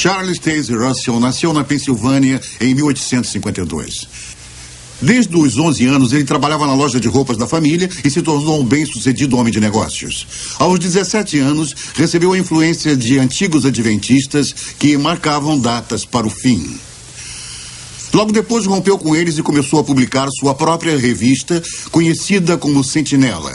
Charles Taze Russell nasceu na Pensilvânia em 1852. Desde os 11 anos, ele trabalhava na loja de roupas da família e se tornou um bem-sucedido homem de negócios. Aos 17 anos, recebeu a influência de antigos adventistas que marcavam datas para o fim. Logo depois, rompeu com eles e começou a publicar sua própria revista, conhecida como Sentinela.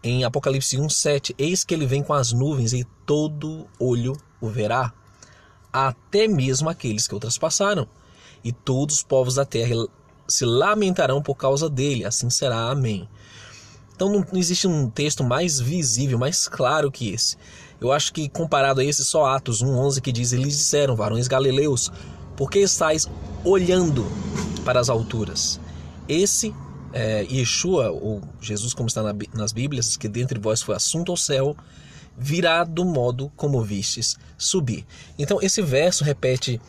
em Apocalipse 1:7, eis que ele vem com as nuvens e todo olho o verá, até mesmo aqueles que o traspassaram, e todos os povos da terra se lamentarão por causa dele, assim será, amém. Então não existe um texto mais visível, mais claro que esse. Eu acho que comparado a esse, só Atos 1:11 que diz: eles disseram, varões galileus, por que estáis olhando para as alturas? Esse Yeshua, ou Jesus como está nas Bíblias, que dentre vós foi assunto ao céu, virá do modo como vistes subir. Então esse verso repete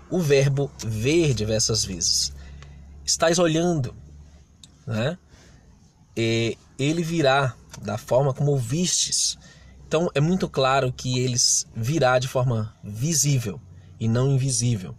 o verbo ver diversas vezes. Estais olhando, né? E ele virá da forma como vistes. Então é muito claro que ele virá de forma visível e não invisível.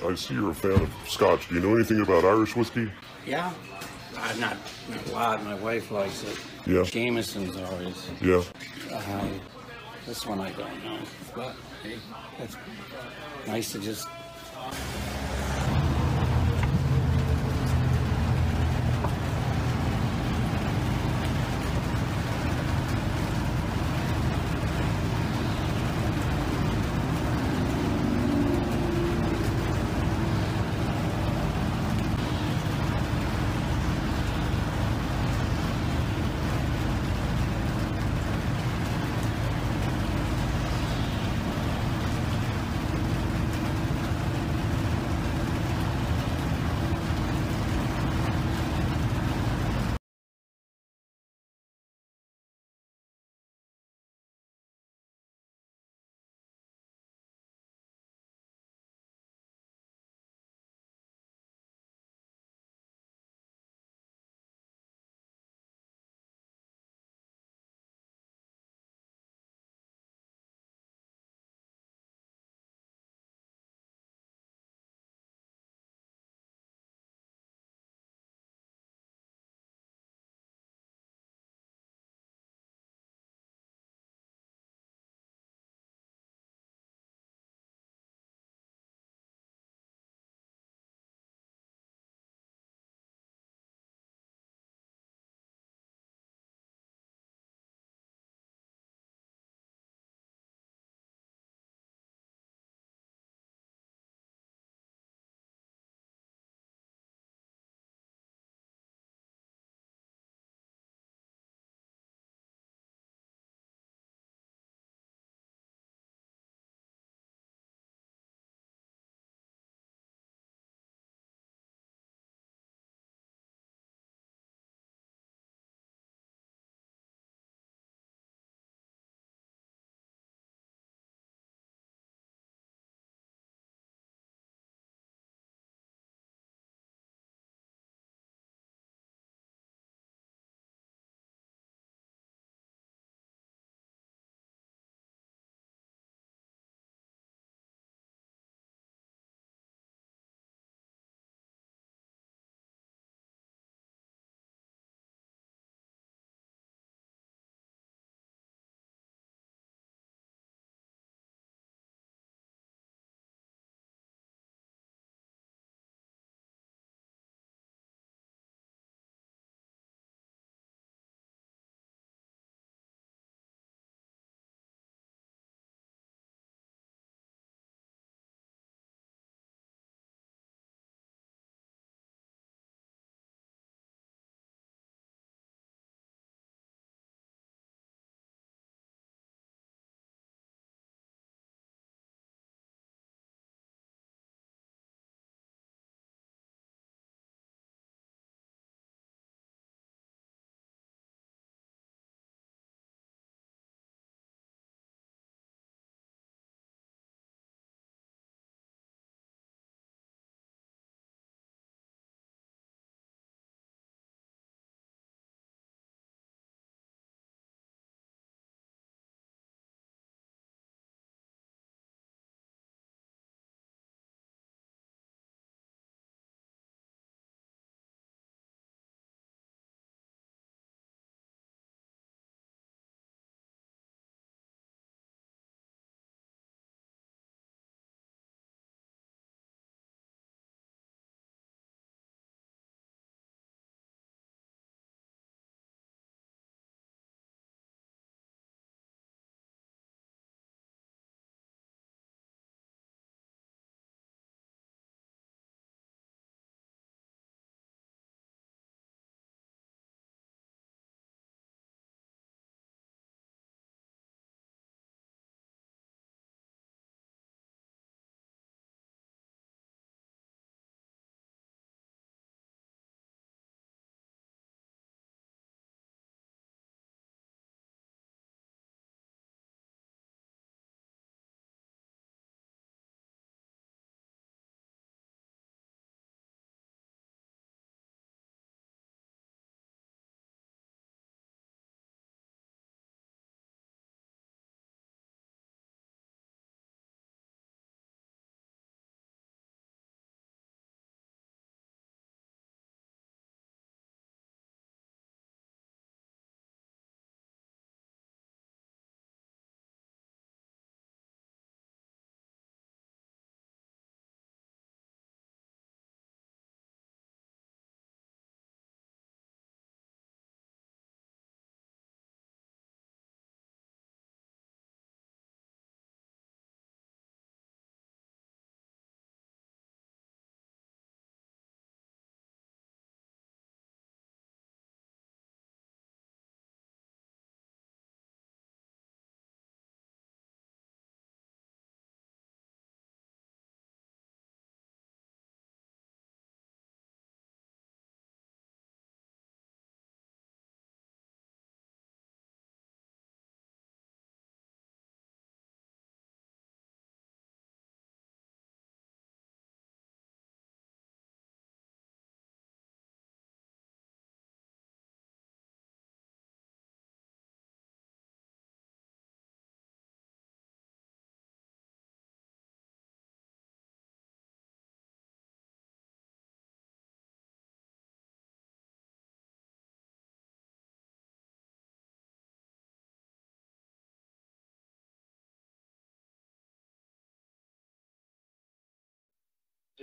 I see you're a fan of Scotch. Do you know anything about Irish whiskey? Yeah, not a lot. My wife likes it. Yeah. Jameson's always. Yeah. This one I don't know, but hey, it's nice to just.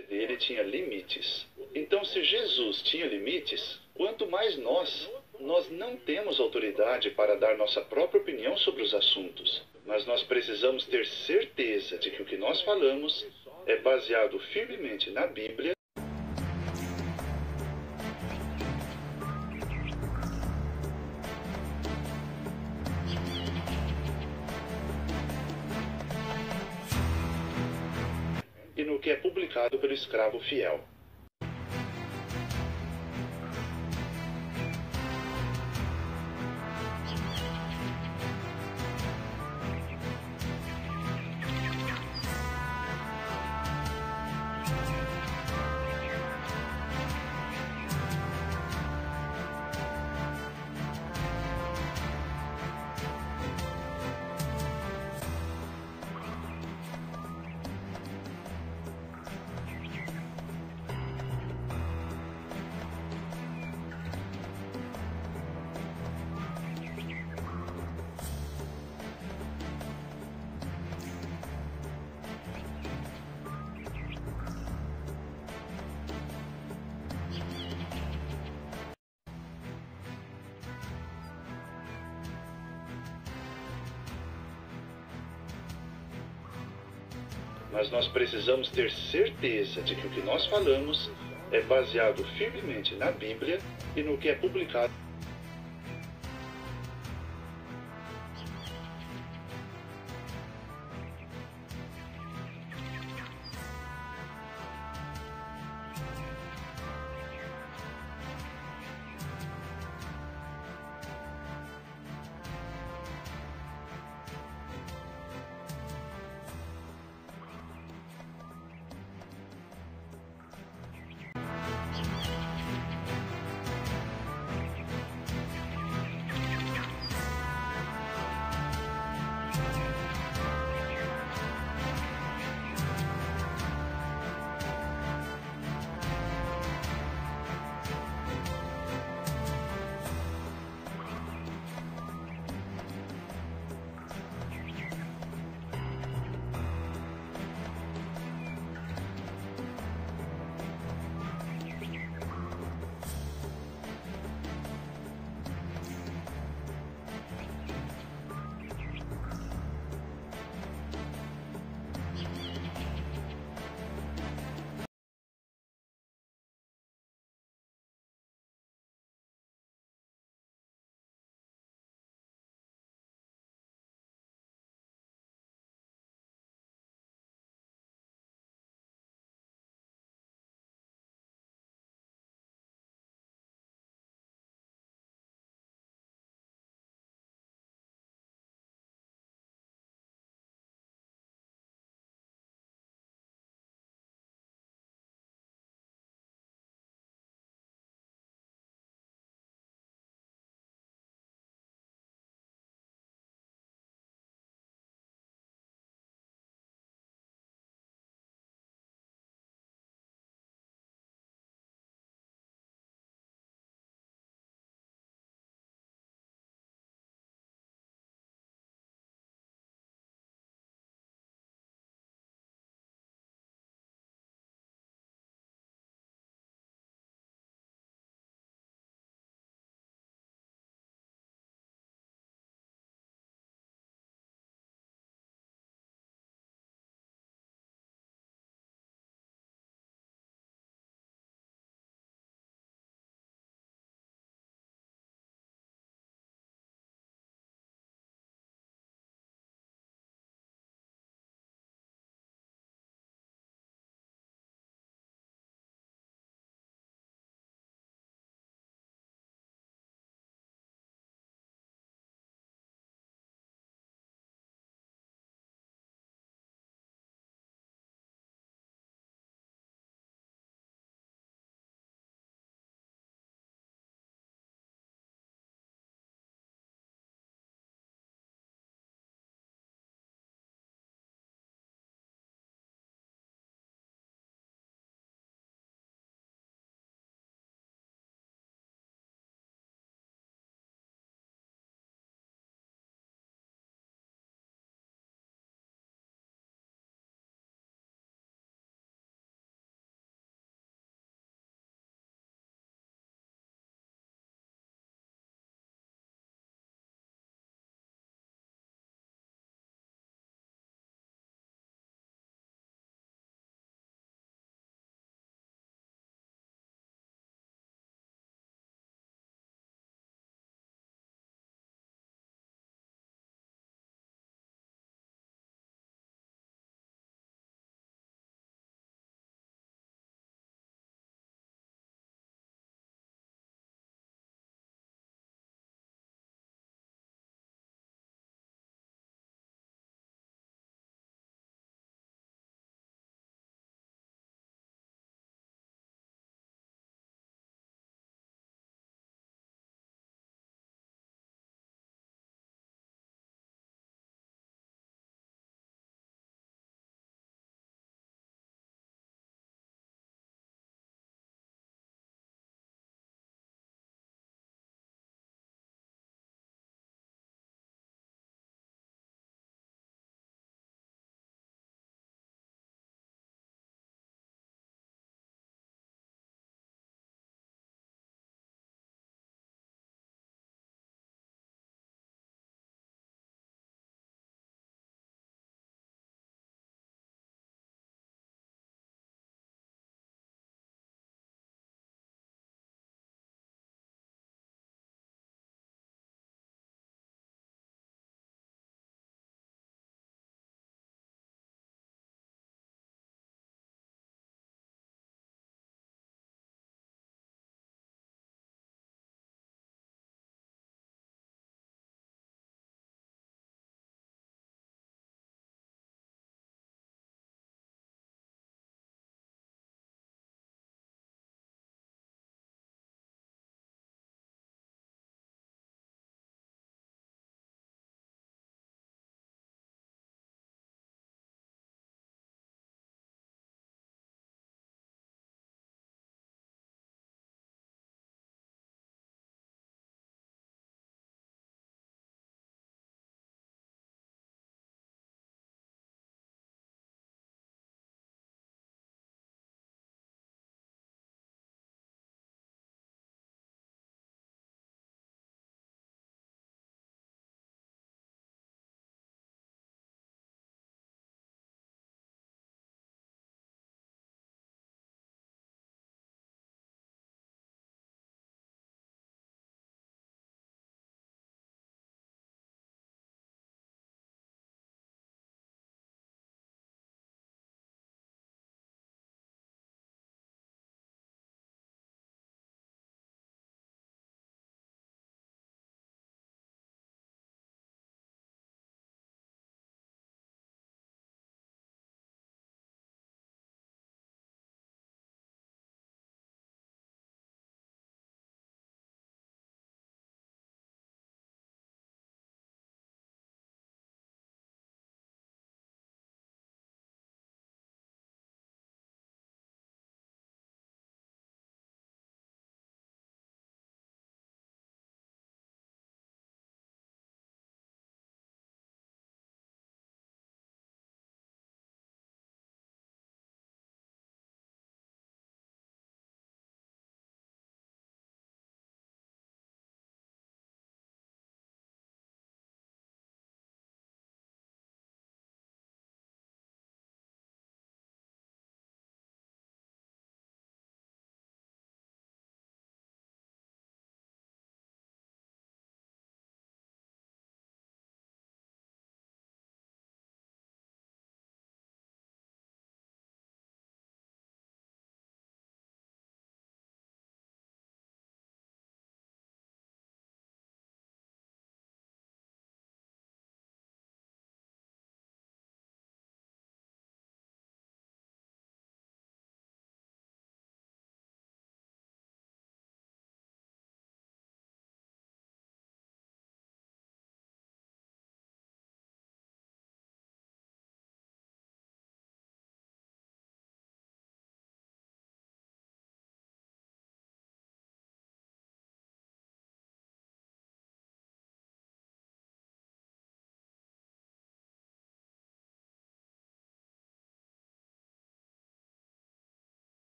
dele tinha limites. Então, se Jesus tinha limites, quanto mais nós não temos autoridade para dar nossa própria opinião sobre os assuntos, mas nós precisamos ter certeza de que o que nós falamos é baseado firmemente na Bíblia. E no que é publicado pelo escravo fiel. Mas nós precisamos ter certeza de que o que nós falamos é baseado firmemente na Bíblia e no que é publicado.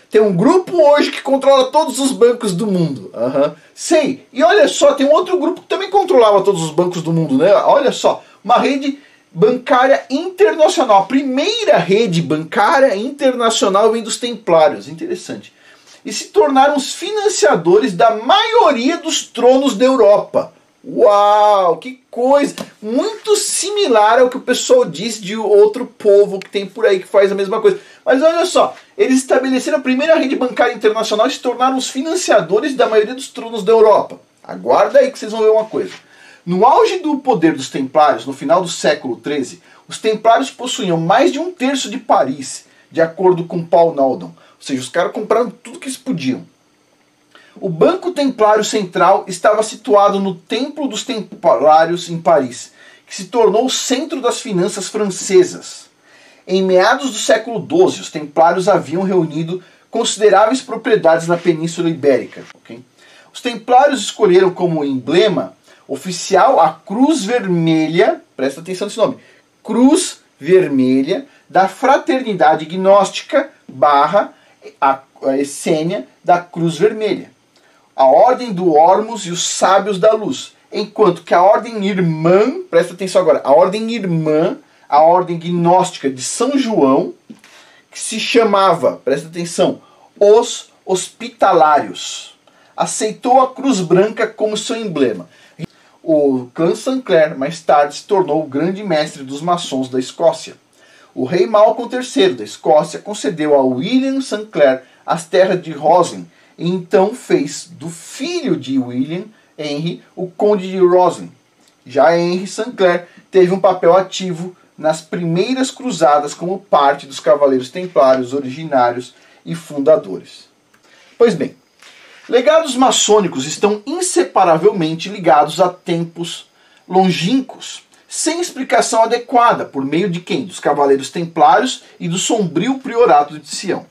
Tem um grupo hoje que controla todos os bancos do mundo. Sei. E olha só, tem um outro grupo que também controlava todos os bancos do mundo, né? Olha só, uma rede bancária internacional. A primeira rede bancária internacional vem dos Templários. Interessante. E se tornaram os financiadores da maioria dos tronos da Europa. Uau, que coisa! Muito similar ao que o pessoal diz de outro povo que tem por aí que faz a mesma coisa. Mas olha só, eles estabeleceram a primeira rede bancária internacional e se tornaram os financiadores da maioria dos tronos da Europa. Aguarda aí que vocês vão ver uma coisa. No auge do poder dos Templários, no final do século XIII, os Templários possuíam mais de 1/3 de Paris, de acordo com Paul Naldon. Ou seja, os caras compraram tudo que eles podiam. O Banco Templário Central estava situado no Templo dos Templários em Paris, que se tornou o centro das finanças francesas. Em meados do século XII, os Templários haviam reunido consideráveis propriedades na Península Ibérica. Os Templários escolheram como emblema oficial a Cruz Vermelha, presta atenção nesse nome, Cruz Vermelha da Fraternidade Gnóstica / a essênia da Cruz Vermelha, a Ordem do Ormus e os Sábios da Luz, enquanto que a Ordem Irmã, presta atenção agora, a Ordem Irmã, a Ordem Gnóstica de São João, que se chamava, presta atenção, os Hospitalários, aceitou a Cruz Branca como seu emblema. O clã Sinclair mais tarde se tornou o grande mestre dos maçons da Escócia. O rei Malcolm III da Escócia concedeu a William Sinclair as terras de Roslin e então fez do filho de William, Henry, o Conde de Roslin. Já Henry Sinclair teve um papel ativo nas primeiras cruzadas como parte dos Cavaleiros Templários originários e fundadores. Pois bem, legados maçônicos estão inseparavelmente ligados a tempos longínquos, sem explicação adequada, por meio de quem? Dos Cavaleiros Templários e do sombrio Priorato de Sião.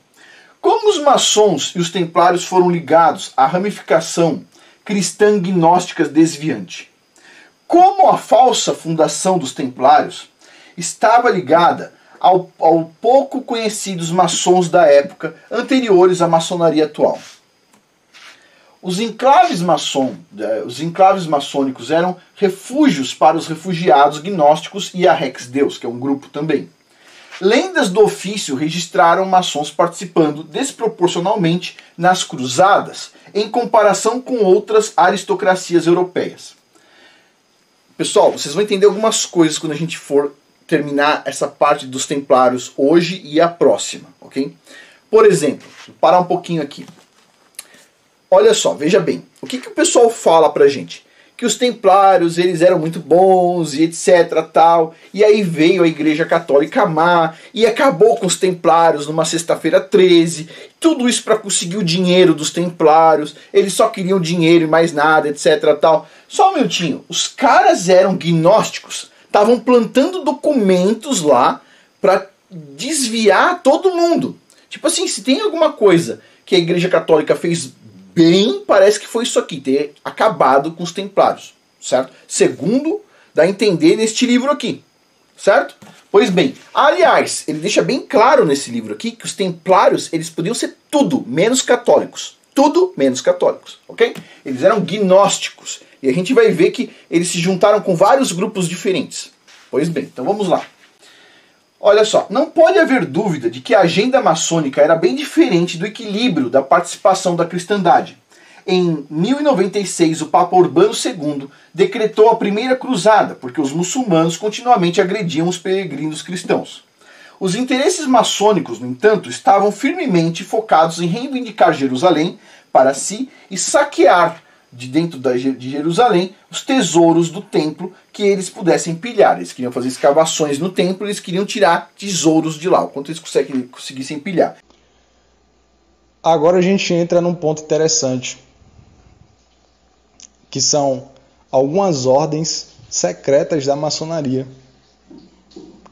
Como os maçons e os templários foram ligados à ramificação cristã gnóstica desviante? Como a falsa fundação dos templários estava ligada ao pouco conhecidos maçons da época anteriores à maçonaria atual? Os enclaves maçônicos eram refúgios para os refugiados gnósticos e a Rex Deus, que é um grupo também. Lendas do ofício registraram maçons participando desproporcionalmente nas cruzadas, em comparação com outras aristocracias europeias. Pessoal, vocês vão entender algumas coisas quando a gente for terminar essa parte dos templários hoje e a próxima, ok? Por exemplo, vou parar um pouquinho aqui. Olha só, veja bem, o que o pessoal fala pra gente? Que os templários, eles eram muito bons e etc, tal, e aí veio a Igreja Católica má e acabou com os templários numa sexta-feira 13, tudo isso para conseguir o dinheiro dos templários, eles só queriam dinheiro e mais nada, etc, tal. Só um minutinho, os caras eram gnósticos, estavam plantando documentos lá para desviar todo mundo. Tipo assim, se tem alguma coisa que a Igreja Católica fez bem, parece que foi isso aqui, ter acabado com os templários, certo? Segundo dá a entender neste livro aqui, certo? Pois bem, aliás, ele deixa bem claro nesse livro aqui que os templários, eles podiam ser tudo menos católicos. Tudo menos católicos, ok? Eles eram gnósticos. E a gente vai ver que eles se juntaram com vários grupos diferentes. Pois bem, então vamos lá. Olha só, não pode haver dúvida de que a agenda maçônica era bem diferente do equilíbrio da participação da cristandade. Em 1096, o Papa Urbano II decretou a primeira cruzada, porque os muçulmanos continuamente agrediam os peregrinos cristãos. Os interesses maçônicos, no entanto, estavam firmemente focados em reivindicar Jerusalém para si e saquear de dentro de Jerusalém os tesouros do templo que eles pudessem pilhar. Eles queriam fazer escavações no templo, eles queriam tirar tesouros de lá, o quanto eles conseguissem pilhar. Agora a gente entra num ponto interessante, que são algumas ordens secretas da maçonaria,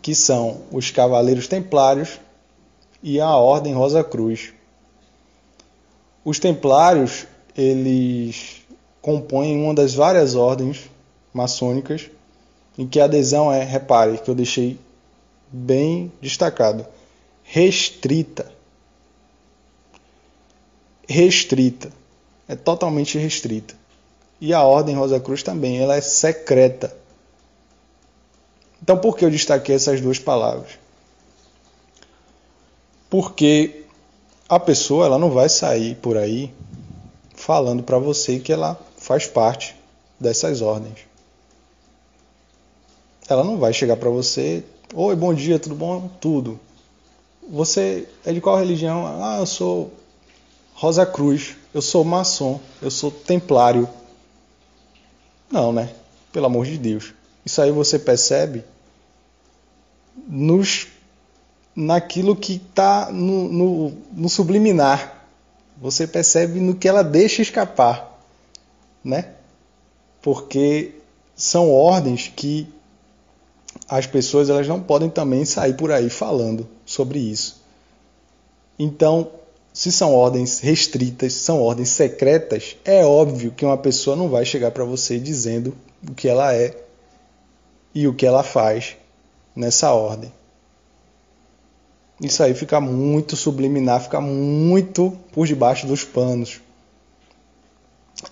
que são os Cavaleiros Templários e a Ordem Rosa Cruz. Os Templários, eles compõem uma das várias ordens maçônicas em que a adesão é, repare que eu deixei bem destacado, restrita. restrita. É totalmente restrita. E a Ordem Rosa Cruz também, ela é secreta. Então, por que eu destaquei essas duas palavras? Porque a pessoa ela não vai sair por aí falando para você que ela faz parte dessas ordens. Ela não vai chegar para você, oi, bom dia, tudo bom? Tudo. Você é de qual religião? Ah, eu sou Rosa Cruz, eu sou maçom, eu sou templário. Não, né? Pelo amor de Deus. Isso aí você percebe naquilo que está no subliminar. Você percebe no que ela deixa escapar, né? Porque são ordens que as pessoas elas não podem também sair por aí falando sobre isso. Então, se são ordens restritas, são ordens secretas, é óbvio que uma pessoa não vai chegar para você dizendo o que ela é e o que ela faz nessa ordem. Isso aí fica muito subliminar, fica muito por debaixo dos panos.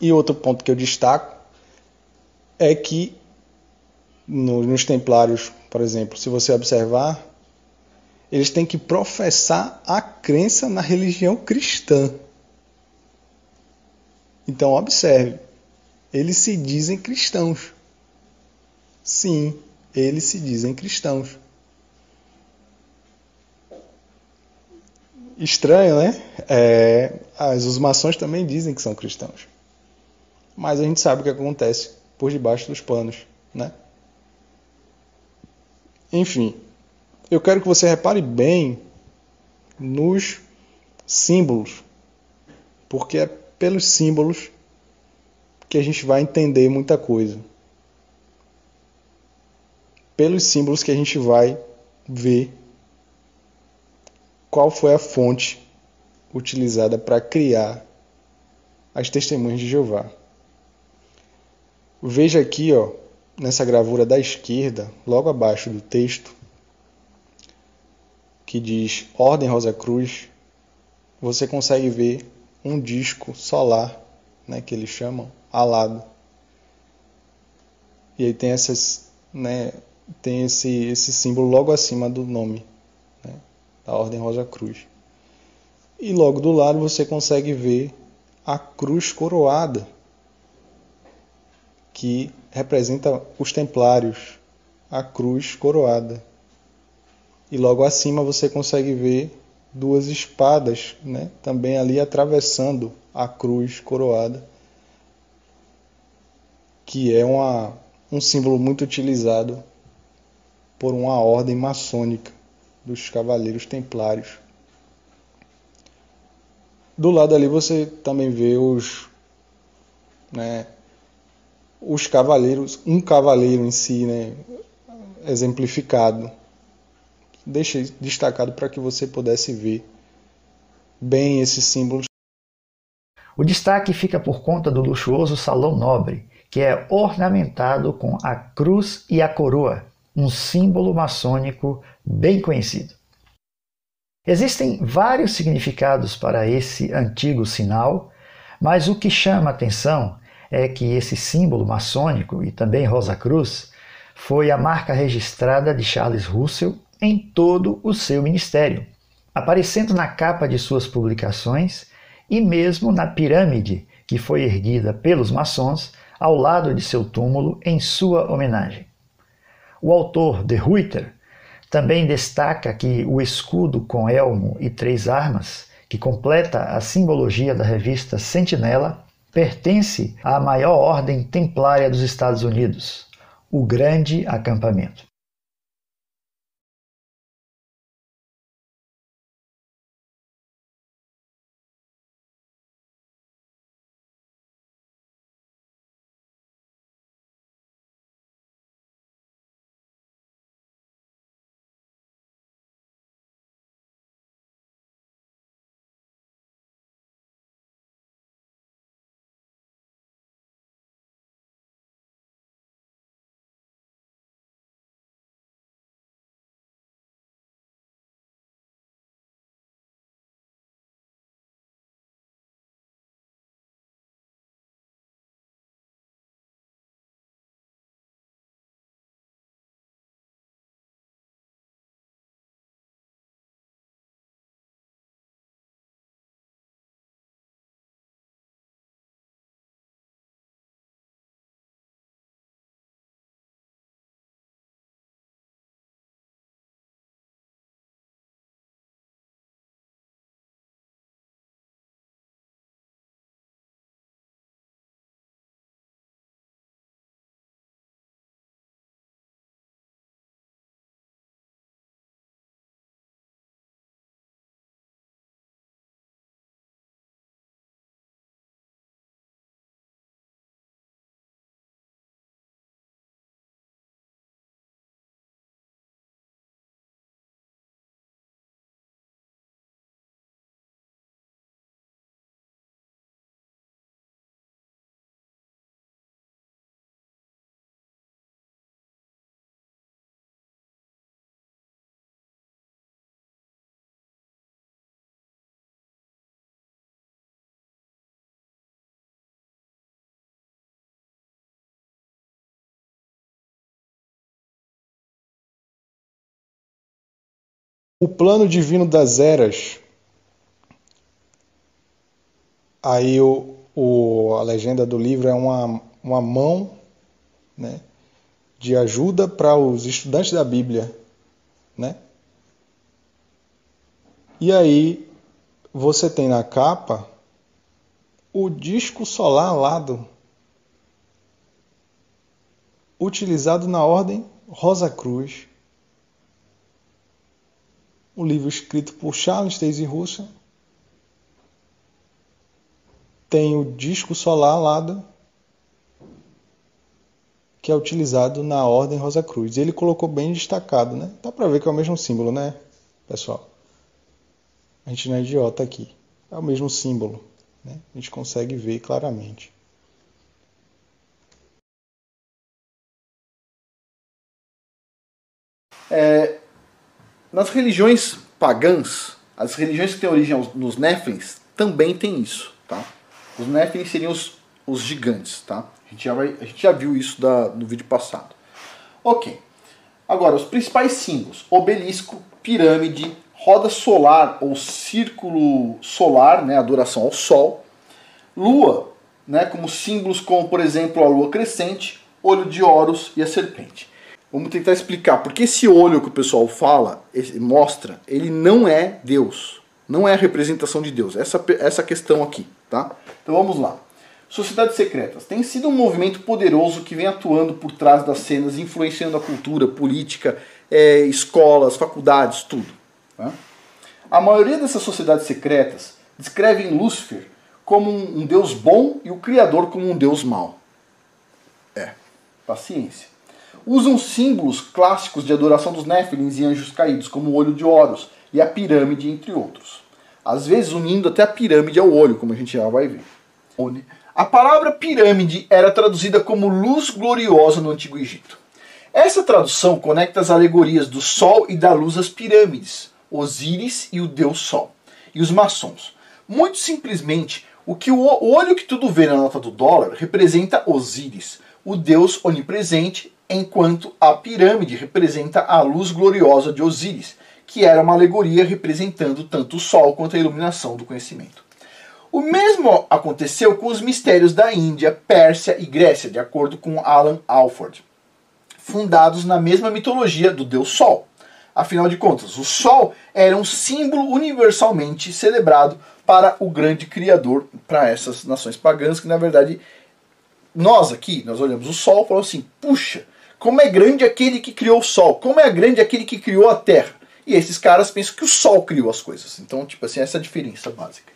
E outro ponto que eu destaco é que nos templários, por exemplo, se você observar, eles têm que professar a crença na religião cristã. Então, observe, eles se dizem cristãos. Sim, eles se dizem cristãos. Estranho, né? Os maçons também dizem que são cristãos. Mas a gente sabe o que acontece por debaixo dos panos, né? Enfim, eu quero que você repare bem nos símbolos, porque é pelos símbolos que a gente vai entender muita coisa. Pelos símbolos que a gente vai ver qual foi a fonte utilizada para criar as testemunhas de Jeová. Veja aqui, ó, nessa gravura da esquerda, logo abaixo do texto, que diz Ordem Rosa Cruz, você consegue ver um disco solar, né, que eles chamam, alado. E aí tem tem esse símbolo logo acima do nome, né, da Ordem Rosa Cruz. E logo do lado você consegue ver a cruz coroada, que representa os templários, a cruz coroada. E logo acima você consegue ver duas espadas, né, também ali atravessando a cruz coroada, que é um símbolo muito utilizado por uma ordem maçônica dos Cavaleiros Templários. Do lado ali você também vê os cavaleiros, um cavaleiro em si, né, exemplificado. Deixei destacado para que você pudesse ver bem esses símbolos. O destaque fica por conta do luxuoso salão nobre, que é ornamentado com a cruz e a coroa, um símbolo maçônico bem conhecido. Existem vários significados para esse antigo sinal, mas o que chama a atenção é que esse símbolo maçônico e também Rosa Cruz foi a marca registrada de Charles Russell em todo o seu ministério, aparecendo na capa de suas publicações e mesmo na pirâmide que foi erguida pelos maçons ao lado de seu túmulo em sua homenagem. O autor De Ruyter também destaca que o escudo com elmo e 3 armas, que completa a simbologia da revista Sentinela, pertence à maior ordem templária dos Estados Unidos, o Grande Acampamento. O plano divino das eras. Aí a legenda do livro é uma mão, né, de ajuda para os estudantes da Bíblia, né? E aí você tem na capa o disco solar alado, utilizado na ordem Rosacruz. Um livro escrito por Charles Taze Russell. Tem o disco solar alado, que é utilizado na ordem Rosacruz. Ele colocou bem destacado, né? Dá para ver que é o mesmo símbolo, né, pessoal? A gente não é idiota aqui. É o mesmo símbolo, né? A gente consegue ver claramente. Nas religiões pagãs, as religiões que têm origem nos Néfilins, também tem isso, tá? Os Néfilins seriam os gigantes, tá? A gente já viu isso no vídeo passado. Ok. Agora, os principais símbolos: obelisco, pirâmide, roda solar ou círculo solar, né, adoração ao sol, lua, né, como símbolos como, por exemplo, a lua crescente, olho de Horus e a serpente. Vamos tentar explicar, porque esse olho que o pessoal fala, mostra, ele não é Deus, não é a representação de Deus, essa questão aqui, tá? Então vamos lá. Sociedades secretas tem sido um movimento poderoso que vem atuando por trás das cenas, influenciando a cultura, política, escolas, faculdades, tudo. Tá? A maioria dessas sociedades secretas descrevem Lúcifer como um deus bom e o Criador como um deus mau. Paciência. Usam símbolos clássicos de adoração dos Néfilins e anjos caídos, como o olho de Horus e a pirâmide, entre outros. Às vezes unindo até a pirâmide ao olho, como a gente já vai ver. A palavra pirâmide era traduzida como luz gloriosa no Antigo Egito. Essa tradução conecta as alegorias do Sol e da luz às pirâmides, Osíris e o Deus Sol, e os maçons. Muito simplesmente, o olho que tudo vê na nota do dólar representa Osíris, o Deus onipresente, enquanto a pirâmide representa a luz gloriosa de Osíris, que era uma alegoria representando tanto o Sol quanto a iluminação do conhecimento. O mesmo aconteceu com os mistérios da Índia, Pérsia e Grécia, de acordo com Alan Alford, fundados na mesma mitologia do Deus Sol. Afinal de contas, o Sol era um símbolo universalmente celebrado para o grande Criador, para essas nações pagãs, que na verdade, nós olhamos o Sol e falamos assim, puxa, como é grande aquele que criou o Sol, como é grande aquele que criou a Terra. E esses caras pensam que o Sol criou as coisas. Então, tipo assim, essa é a diferença básica.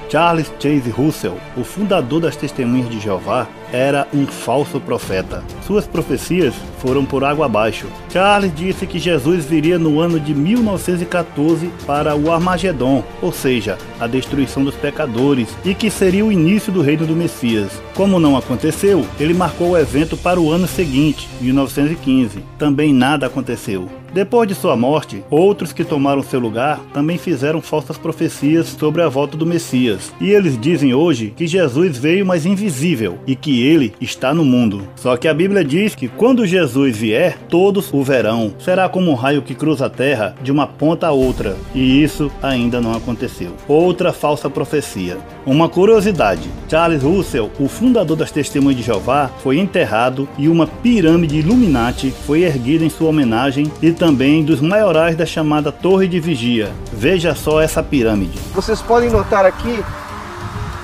Charles Taze Russell, o fundador das Testemunhas de Jeová, era um falso profeta. Suas profecias foram por água abaixo. Charles disse que Jesus viria no ano de 1914 para o Armagedon, ou seja, a destruição dos pecadores, e que seria o início do reino do Messias. Como não aconteceu, ele marcou o evento para o ano seguinte, 1915. Também nada aconteceu. Depois de sua morte, outros que tomaram seu lugar também fizeram falsas profecias sobre a volta do Messias. E eles dizem hoje que Jesus veio, mas invisível, e que ele está no mundo. Só que a Bíblia diz que quando Jesus vier, todos o verão. Será como um raio que cruza a terra de uma ponta a outra. E isso ainda não aconteceu. Outra falsa profecia. Uma curiosidade: Charles Russell, o fundador das Testemunhas de Jeová, foi enterrado e uma pirâmide Illuminati foi erguida em sua homenagem e também dos maiorais da chamada Torre de Vigia. Veja só essa pirâmide. Vocês podem notar aqui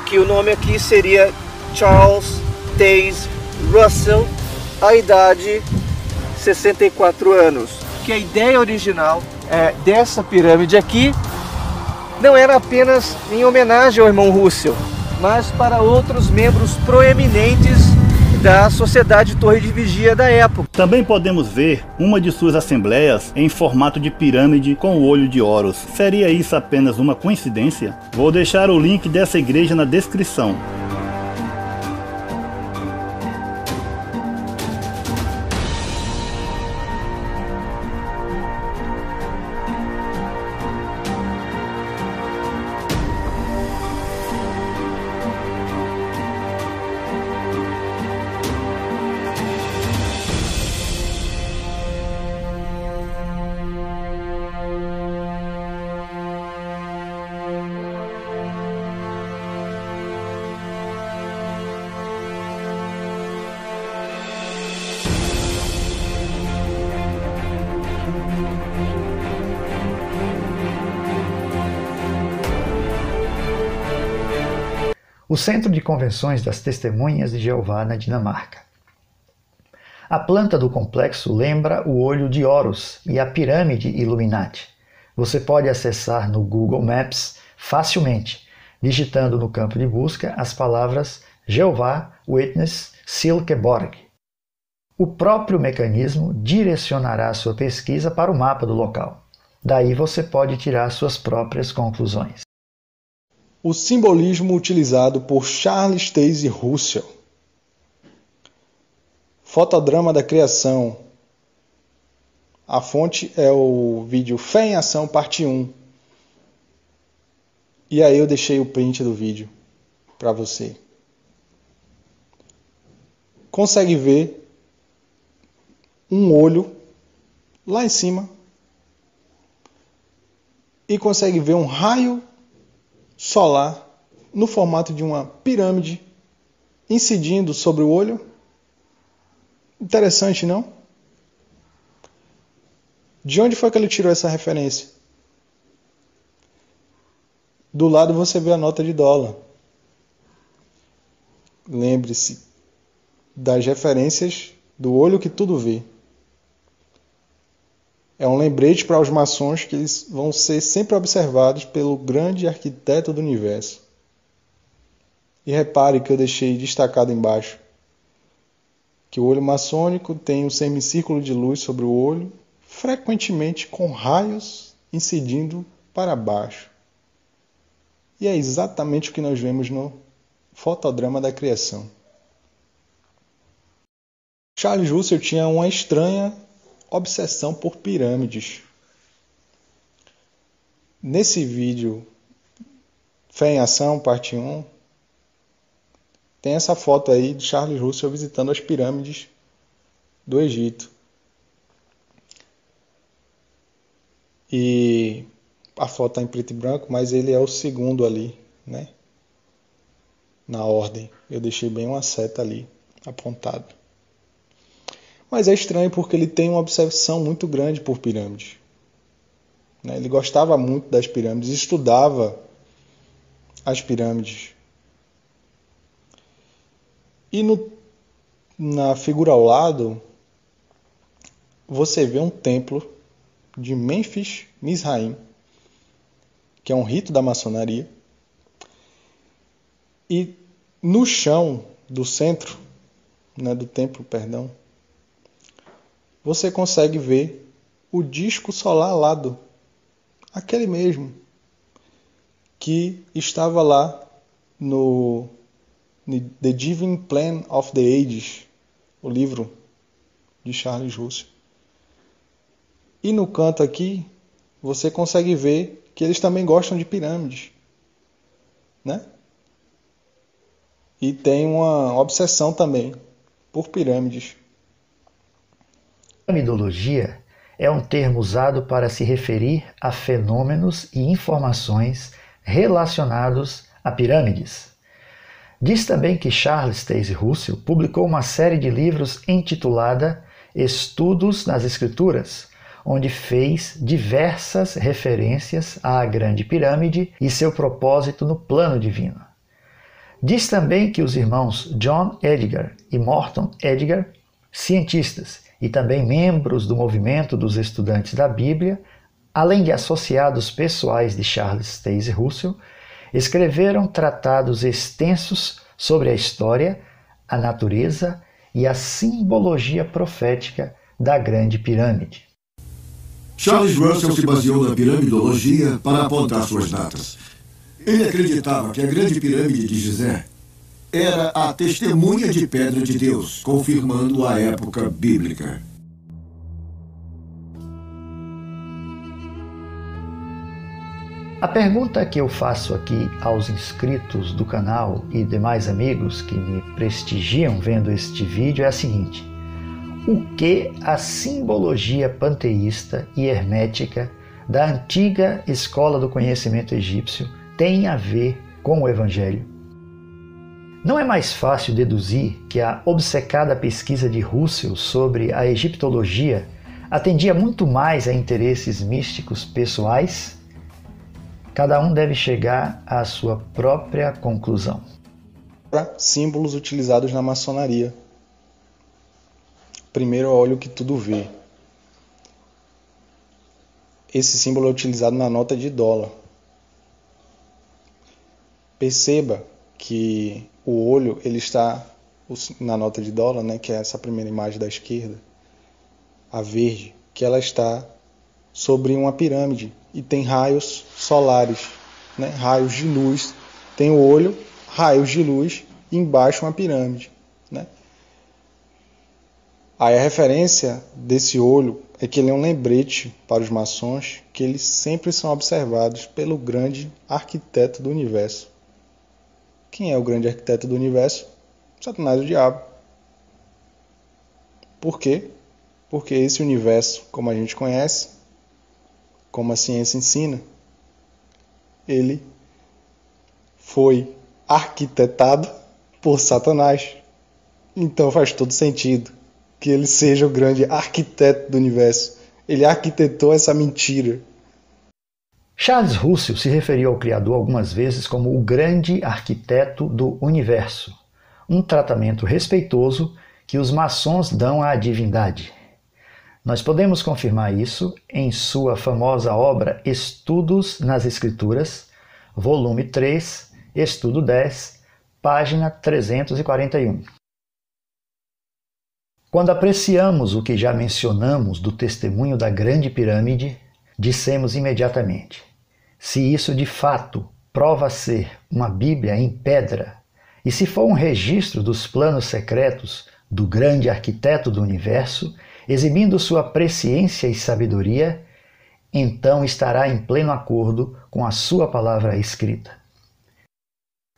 que o nome aqui seria Charles Taze Russell, a idade 64 anos. Que a ideia original dessa pirâmide aqui não era apenas em homenagem ao irmão Russell, mas para outros membros proeminentes da Sociedade Torre de Vigia da época. Também podemos ver uma de suas assembleias em formato de pirâmide com o olho de Horus. Seria isso apenas uma coincidência? Vou deixar o link dessa igreja na descrição. o Centro de Convenções das Testemunhas de Jeová na Dinamarca. A planta do complexo lembra o olho de Horus e a pirâmide Illuminati. Você pode acessar no Google Maps facilmente, digitando no campo de busca as palavras Jeová Witness Silkeborg. O próprio mecanismo direcionará sua pesquisa para o mapa do local. Daí você pode tirar suas próprias conclusões. O simbolismo utilizado por Charles Taze Russell. Fotodrama da Criação. A fonte é o vídeo Fé em Ação, parte 1. E aí eu deixei o print do vídeo para você. Consegue ver um olho lá em cima e consegue ver um raio solar no formato de uma pirâmide incidindo sobre o olho. Interessante, não? De onde foi que ele tirou essa referência? Do lado você vê a nota de dólar. Lembre-se das referências do olho que tudo vê. É um lembrete para os maçons que eles vão ser sempre observados pelo grande arquiteto do universo. E repare que eu deixei destacado embaixo que o olho maçônico tem um semicírculo de luz sobre o olho, frequentemente com raios incidindo para baixo. E é exatamente o que nós vemos no Fotodrama da Criação. Charles Russell tinha uma estranha obsessão por pirâmides. Nesse vídeo, Fé em Ação, parte 1, tem essa foto aí de Charles Russell visitando as pirâmides do Egito. E a foto está em preto e branco, mas ele é o segundo ali, né? Na ordem. Eu deixei bem uma seta ali, apontada. Mas é estranho porque ele tem uma obsessão muito grande por pirâmides. Ele gostava muito das pirâmides, estudava as pirâmides. E na figura ao lado, você vê um templo de Memphis, Mizraim, que é um rito da maçonaria. E no chão do centro, do templo, você consegue ver o disco solar alado, aquele mesmo que estava lá no The Divine Plan of the Ages, o livro de Charles Russell. E no canto aqui, você consegue ver que eles também gostam de pirâmides, né? E tem uma obsessão também por pirâmides. Piramidologia é um termo usado para se referir a fenômenos e informações relacionados a pirâmides. Diz também que Charles Taze Russell publicou uma série de livros intitulada Estudos nas Escrituras, onde fez diversas referências à Grande Pirâmide e seu propósito no plano divino. Diz também que os irmãos John Edgar e Morton Edgar, cientistas e também membros do movimento dos estudantes da Bíblia, além de associados pessoais de Charles Taze Russell, escreveram tratados extensos sobre a história, a natureza e a simbologia profética da Grande Pirâmide. Charles Russell se baseou na piramidologia para apontar suas datas. Ele acreditava que a Grande Pirâmide de Gizé era a testemunha de pedra de Deus, confirmando a época bíblica. A pergunta que eu faço aqui aos inscritos do canal e demais amigos que me prestigiam vendo este vídeo é a seguinte: o que a simbologia panteísta e hermética da antiga escola do conhecimento egípcio tem a ver com o Evangelho? Não é mais fácil deduzir que a obcecada pesquisa de Russell sobre a egiptologia atendia muito mais a interesses místicos pessoais? Cada um deve chegar à sua própria conclusão. símbolos utilizados na maçonaria. Primeiro, olha o que tudo vê. Esse símbolo é utilizado na nota de dólar. Perceba que o olho ele está na nota de dólar, né, que é essa primeira imagem da esquerda, a verde, que ela está sobre uma pirâmide e tem raios solares, né, raios de luz. Tem o olho, raios de luz e embaixo uma pirâmide, né? Aí a referência desse olho é que ele é um lembrete para os maçons que eles sempre são observados pelo grande arquiteto do universo. Quem é o grande arquiteto do universo? Satanás, o diabo. Por quê? Porque esse universo, como a gente conhece, como a ciência ensina, ele foi arquitetado por Satanás. Então faz todo sentido que ele seja o grande arquiteto do universo. Ele arquitetou essa mentira. Charles Russell se referiu ao Criador algumas vezes como o grande arquiteto do universo, um tratamento respeitoso que os maçons dão à divindade. Nós podemos confirmar isso em sua famosa obra Estudos nas Escrituras, volume 3, estudo 10, página 341. Quando apreciamos o que já mencionamos do testemunho da Grande Pirâmide, dissemos imediatamente: se isso de fato prova ser uma Bíblia em pedra, e se for um registro dos planos secretos do grande arquiteto do universo, exibindo sua presciência e sabedoria, então estará em pleno acordo com a sua palavra escrita.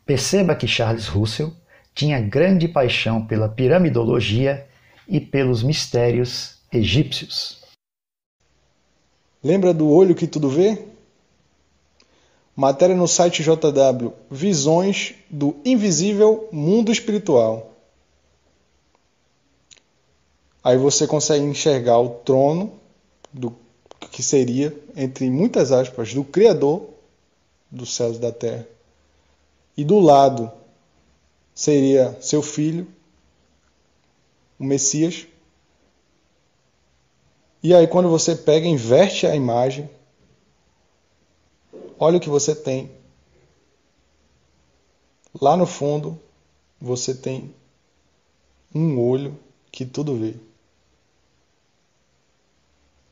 Perceba que Charles Russell tinha grande paixão pela piramidologia e pelos mistérios egípcios. Lembra do olho que tudo vê? Matéria no site JW, Visões do Invisível Mundo Espiritual. Aí você consegue enxergar o trono, do que seria, entre muitas aspas, do Criador dos céus e da terra. E do lado seria seu filho, o Messias. E aí quando você pega e inverte a imagem, olha o que você tem. Lá no fundo, você tem um olho que tudo vê.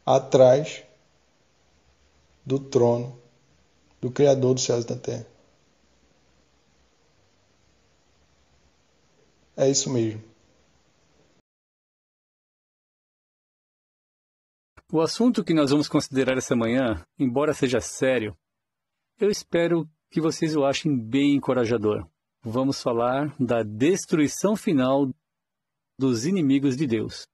Atrás do trono do Criador dos céus e da terra. É isso mesmo. O assunto que nós vamos considerar essa manhã, embora seja sério, eu espero que vocês o achem bem encorajador. Vamos falar da destruição final dos inimigos de Deus.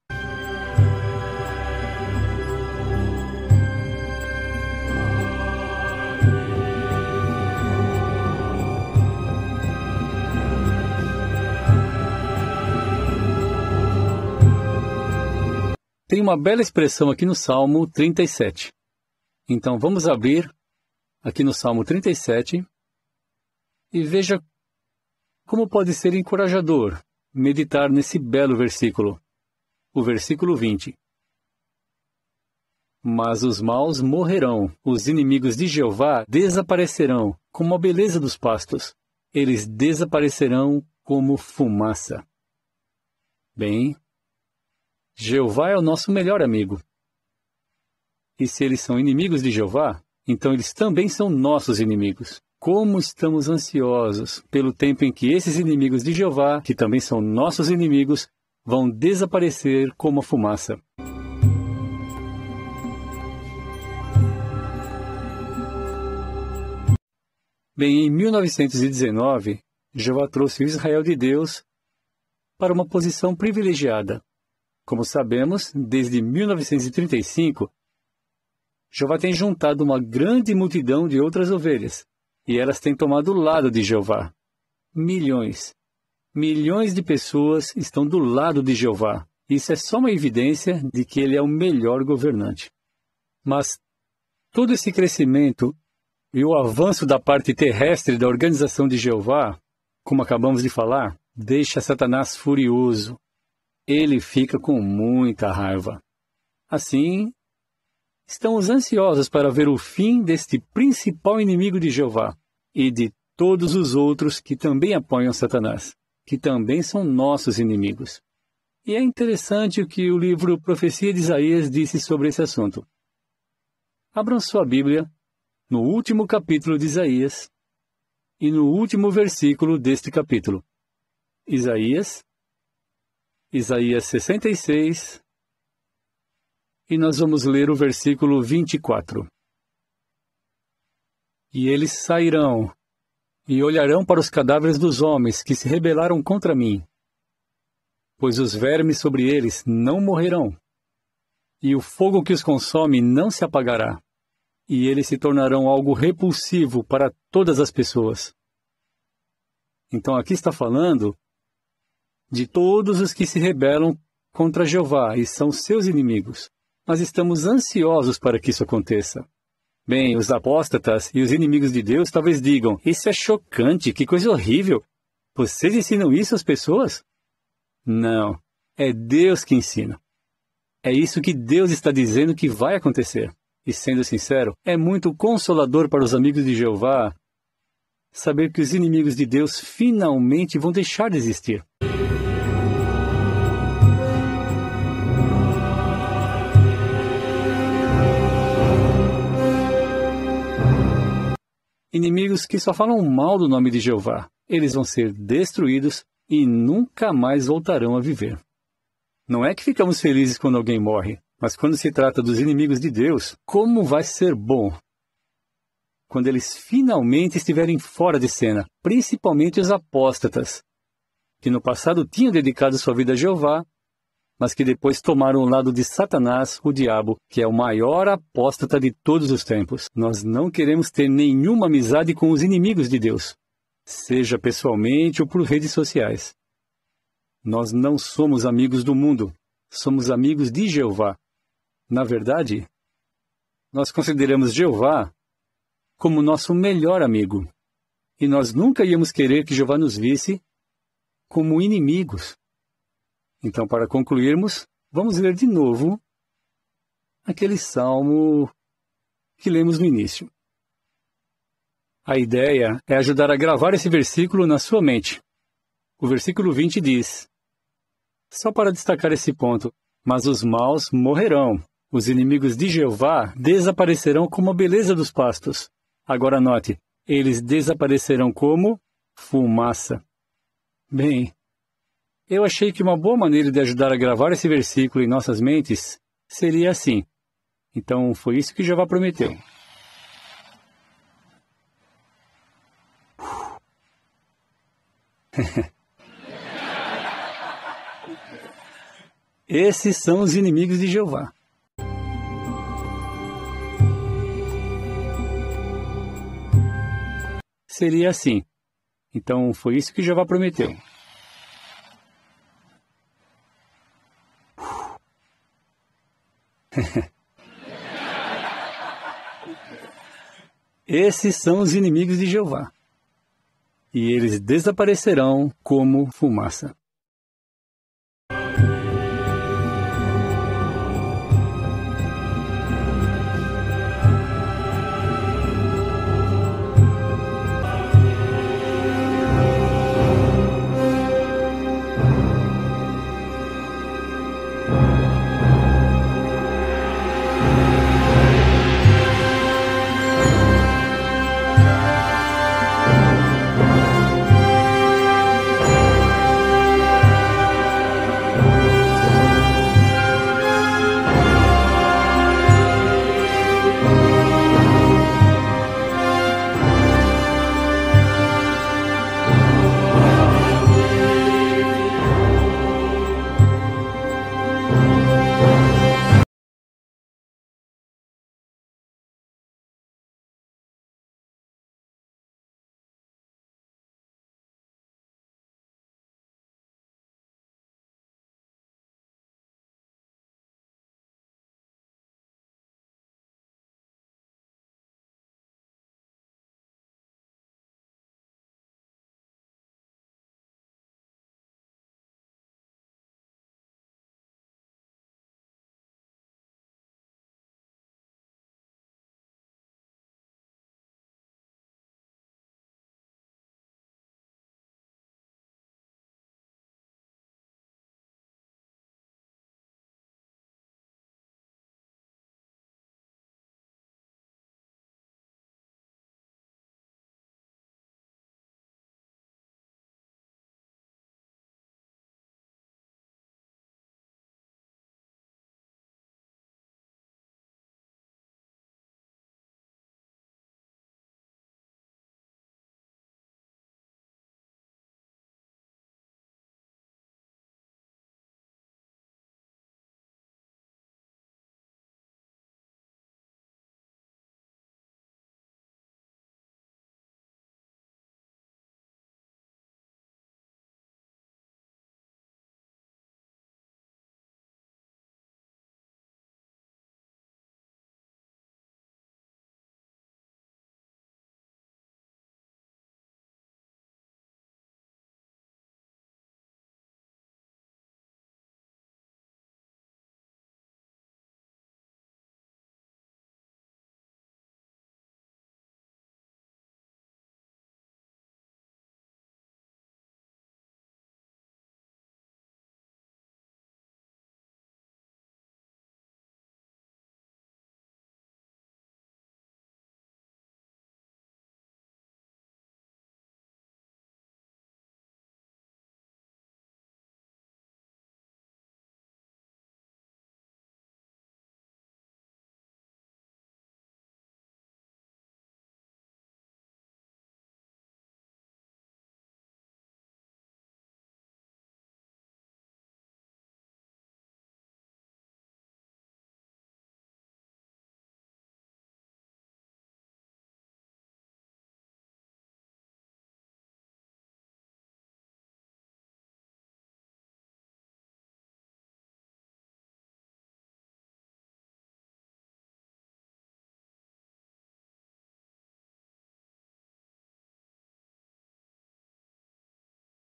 Tem uma bela expressão aqui no Salmo 37. Então vamos abrir aqui no Salmo 37 e veja como pode ser encorajador meditar nesse belo versículo. O versículo 20. Mas os maus morrerão, os inimigos de Jeová desaparecerão como a beleza dos pastos. Eles desaparecerão como fumaça. Bem, Jeová é o nosso melhor amigo. E se eles são inimigos de Jeová, então eles também são nossos inimigos. Como estamos ansiosos pelo tempo em que esses inimigos de Jeová, que também são nossos inimigos, vão desaparecer como a fumaça. Bem, em 1919, Jeová trouxe o Israel de Deus para uma posição privilegiada. Como sabemos, desde 1935, Jeová tem juntado uma grande multidão de outras ovelhas, e elas têm tomado o lado de Jeová. Milhões de pessoas estão do lado de Jeová. Isso é só uma evidência de que ele é o melhor governante. Mas todo esse crescimento e o avanço da parte terrestre da organização de Jeová como acabamos de falar, deixa Satanás furioso. Ele fica com muita raiva. Assim, estamos ansiosos para ver o fim deste principal inimigo de Jeová e de todos os outros que também apoiam Satanás, que também são nossos inimigos. E é interessante o que o livro Profecia de Isaías disse sobre esse assunto. Abram sua Bíblia no último capítulo de Isaías e no último versículo deste capítulo. Isaías 66, e nós vamos ler o versículo 24. E eles sairão e olharão para os cadáveres dos homens que se rebelaram contra mim, pois os vermes sobre eles não morrerão, e o fogo que os consome não se apagará, e eles se tornarão algo repulsivo para todas as pessoas. Então aqui está falando de todos os que se rebelam contra Jeová e são seus inimigos. Nós estamos ansiosos para que isso aconteça. Bem, os apóstatas e os inimigos de Deus talvez digam: isso é chocante, que coisa horrível. Vocês ensinam isso às pessoas? Não, é Deus que ensina. É isso que Deus está dizendo que vai acontecer. E sendo sincero, é muito consolador para os amigos de Jeová saber que os inimigos de Deus finalmente vão deixar de existir. Inimigos que só falam mal do nome de Jeová. Eles vão ser destruídos e nunca mais voltarão a viver. Não é que ficamos felizes quando alguém morre, mas quando se trata dos inimigos de Deus, como vai ser bom quando eles finalmente estiverem fora de cena, principalmente os apóstatas, que no passado tinham dedicado sua vida a Jeová, mas que depois tomaram o lado de Satanás, o diabo, que é o maior apóstata de todos os tempos. Nós não queremos ter nenhuma amizade com os inimigos de Deus, seja pessoalmente ou por redes sociais. Nós não somos amigos do mundo, somos amigos de Jeová. Na verdade, nós consideramos Jeová como nosso melhor amigo, e nós nunca íamos querer que Jeová nos visse como inimigos. Então, para concluirmos, vamos ler de novo aquele salmo que lemos no início. A ideia é ajudar a gravar esse versículo na sua mente. O versículo 20 diz, só para destacar esse ponto, mas os maus morrerão, os inimigos de Jeová desaparecerão como a beleza dos pastos. Agora note, eles desaparecerão como fumaça. Bem, eu achei que uma boa maneira de ajudar a gravar esse versículo em nossas mentes seria assim. Então, foi isso que Jeová prometeu. Esses são os inimigos de Jeová. Seria assim. Então, foi isso que Jeová prometeu. Esses são os inimigos de Jeová, e eles desaparecerão como fumaça.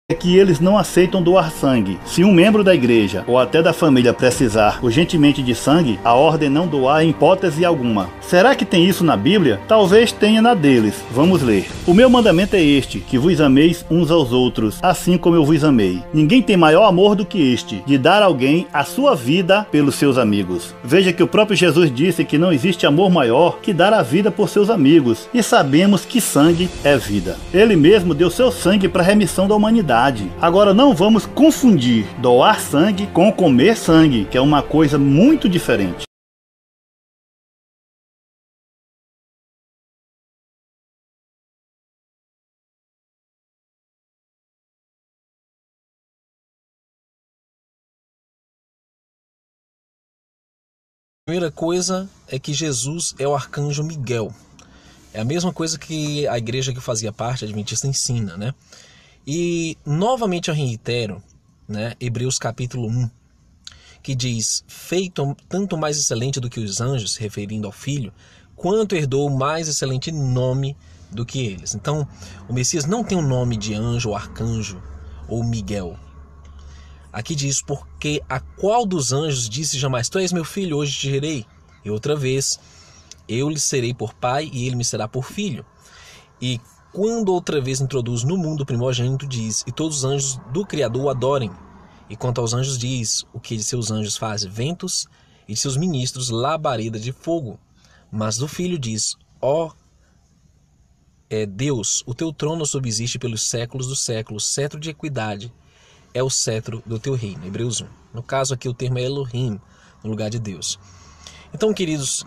É que eles não aceitam doar sangue. Se um membro da igreja ou até da família precisar urgentemente de sangue, a ordem não doar em hipótese alguma. Será que tem isso na Bíblia? Talvez tenha na deles. Vamos ler. O meu mandamento é este, que vos ameis uns aos outros, assim como eu vos amei. Ninguém tem maior amor do que este, de dar a alguém a sua vida pelos seus amigos. Veja que o próprio Jesus disse que não existe amor maior que dar a vida por seus amigos. E sabemos que sangue é vida. Ele mesmo deu seu sangue para a remissão da humanidade. Agora não vamos confundir doar sangue com comer sangue, que é uma coisa muito diferente. A primeira coisa é que Jesus é o arcanjo Miguel. É a mesma coisa que a igreja que fazia parte, a adventista, ensina, né? E novamente eu reitero, né, Hebreus capítulo 1, que diz: feito tanto mais excelente do que os anjos, se referindo ao Filho, quanto herdou mais excelente nome do que eles. Então, o Messias não tem um nome de anjo, ou arcanjo, ou Miguel. Aqui diz: porque a qual dos anjos disse jamais, tu és meu filho, hoje te gerei? E outra vez, eu lhe serei por pai e ele me será por filho. E quando outra vez introduz no mundo o primogênito, diz: e todos os anjos do Criador o adorem. E quanto aos anjos diz: o que de seus anjos faz ventos, e de seus ministros labareda de fogo. Mas do Filho diz: ó Deus, o teu trono subsiste pelos séculos dos séculos, cetro de equidade é o cetro do teu reino. Hebreus 1. No caso aqui o termo é Elohim, no lugar de Deus. Então, queridos,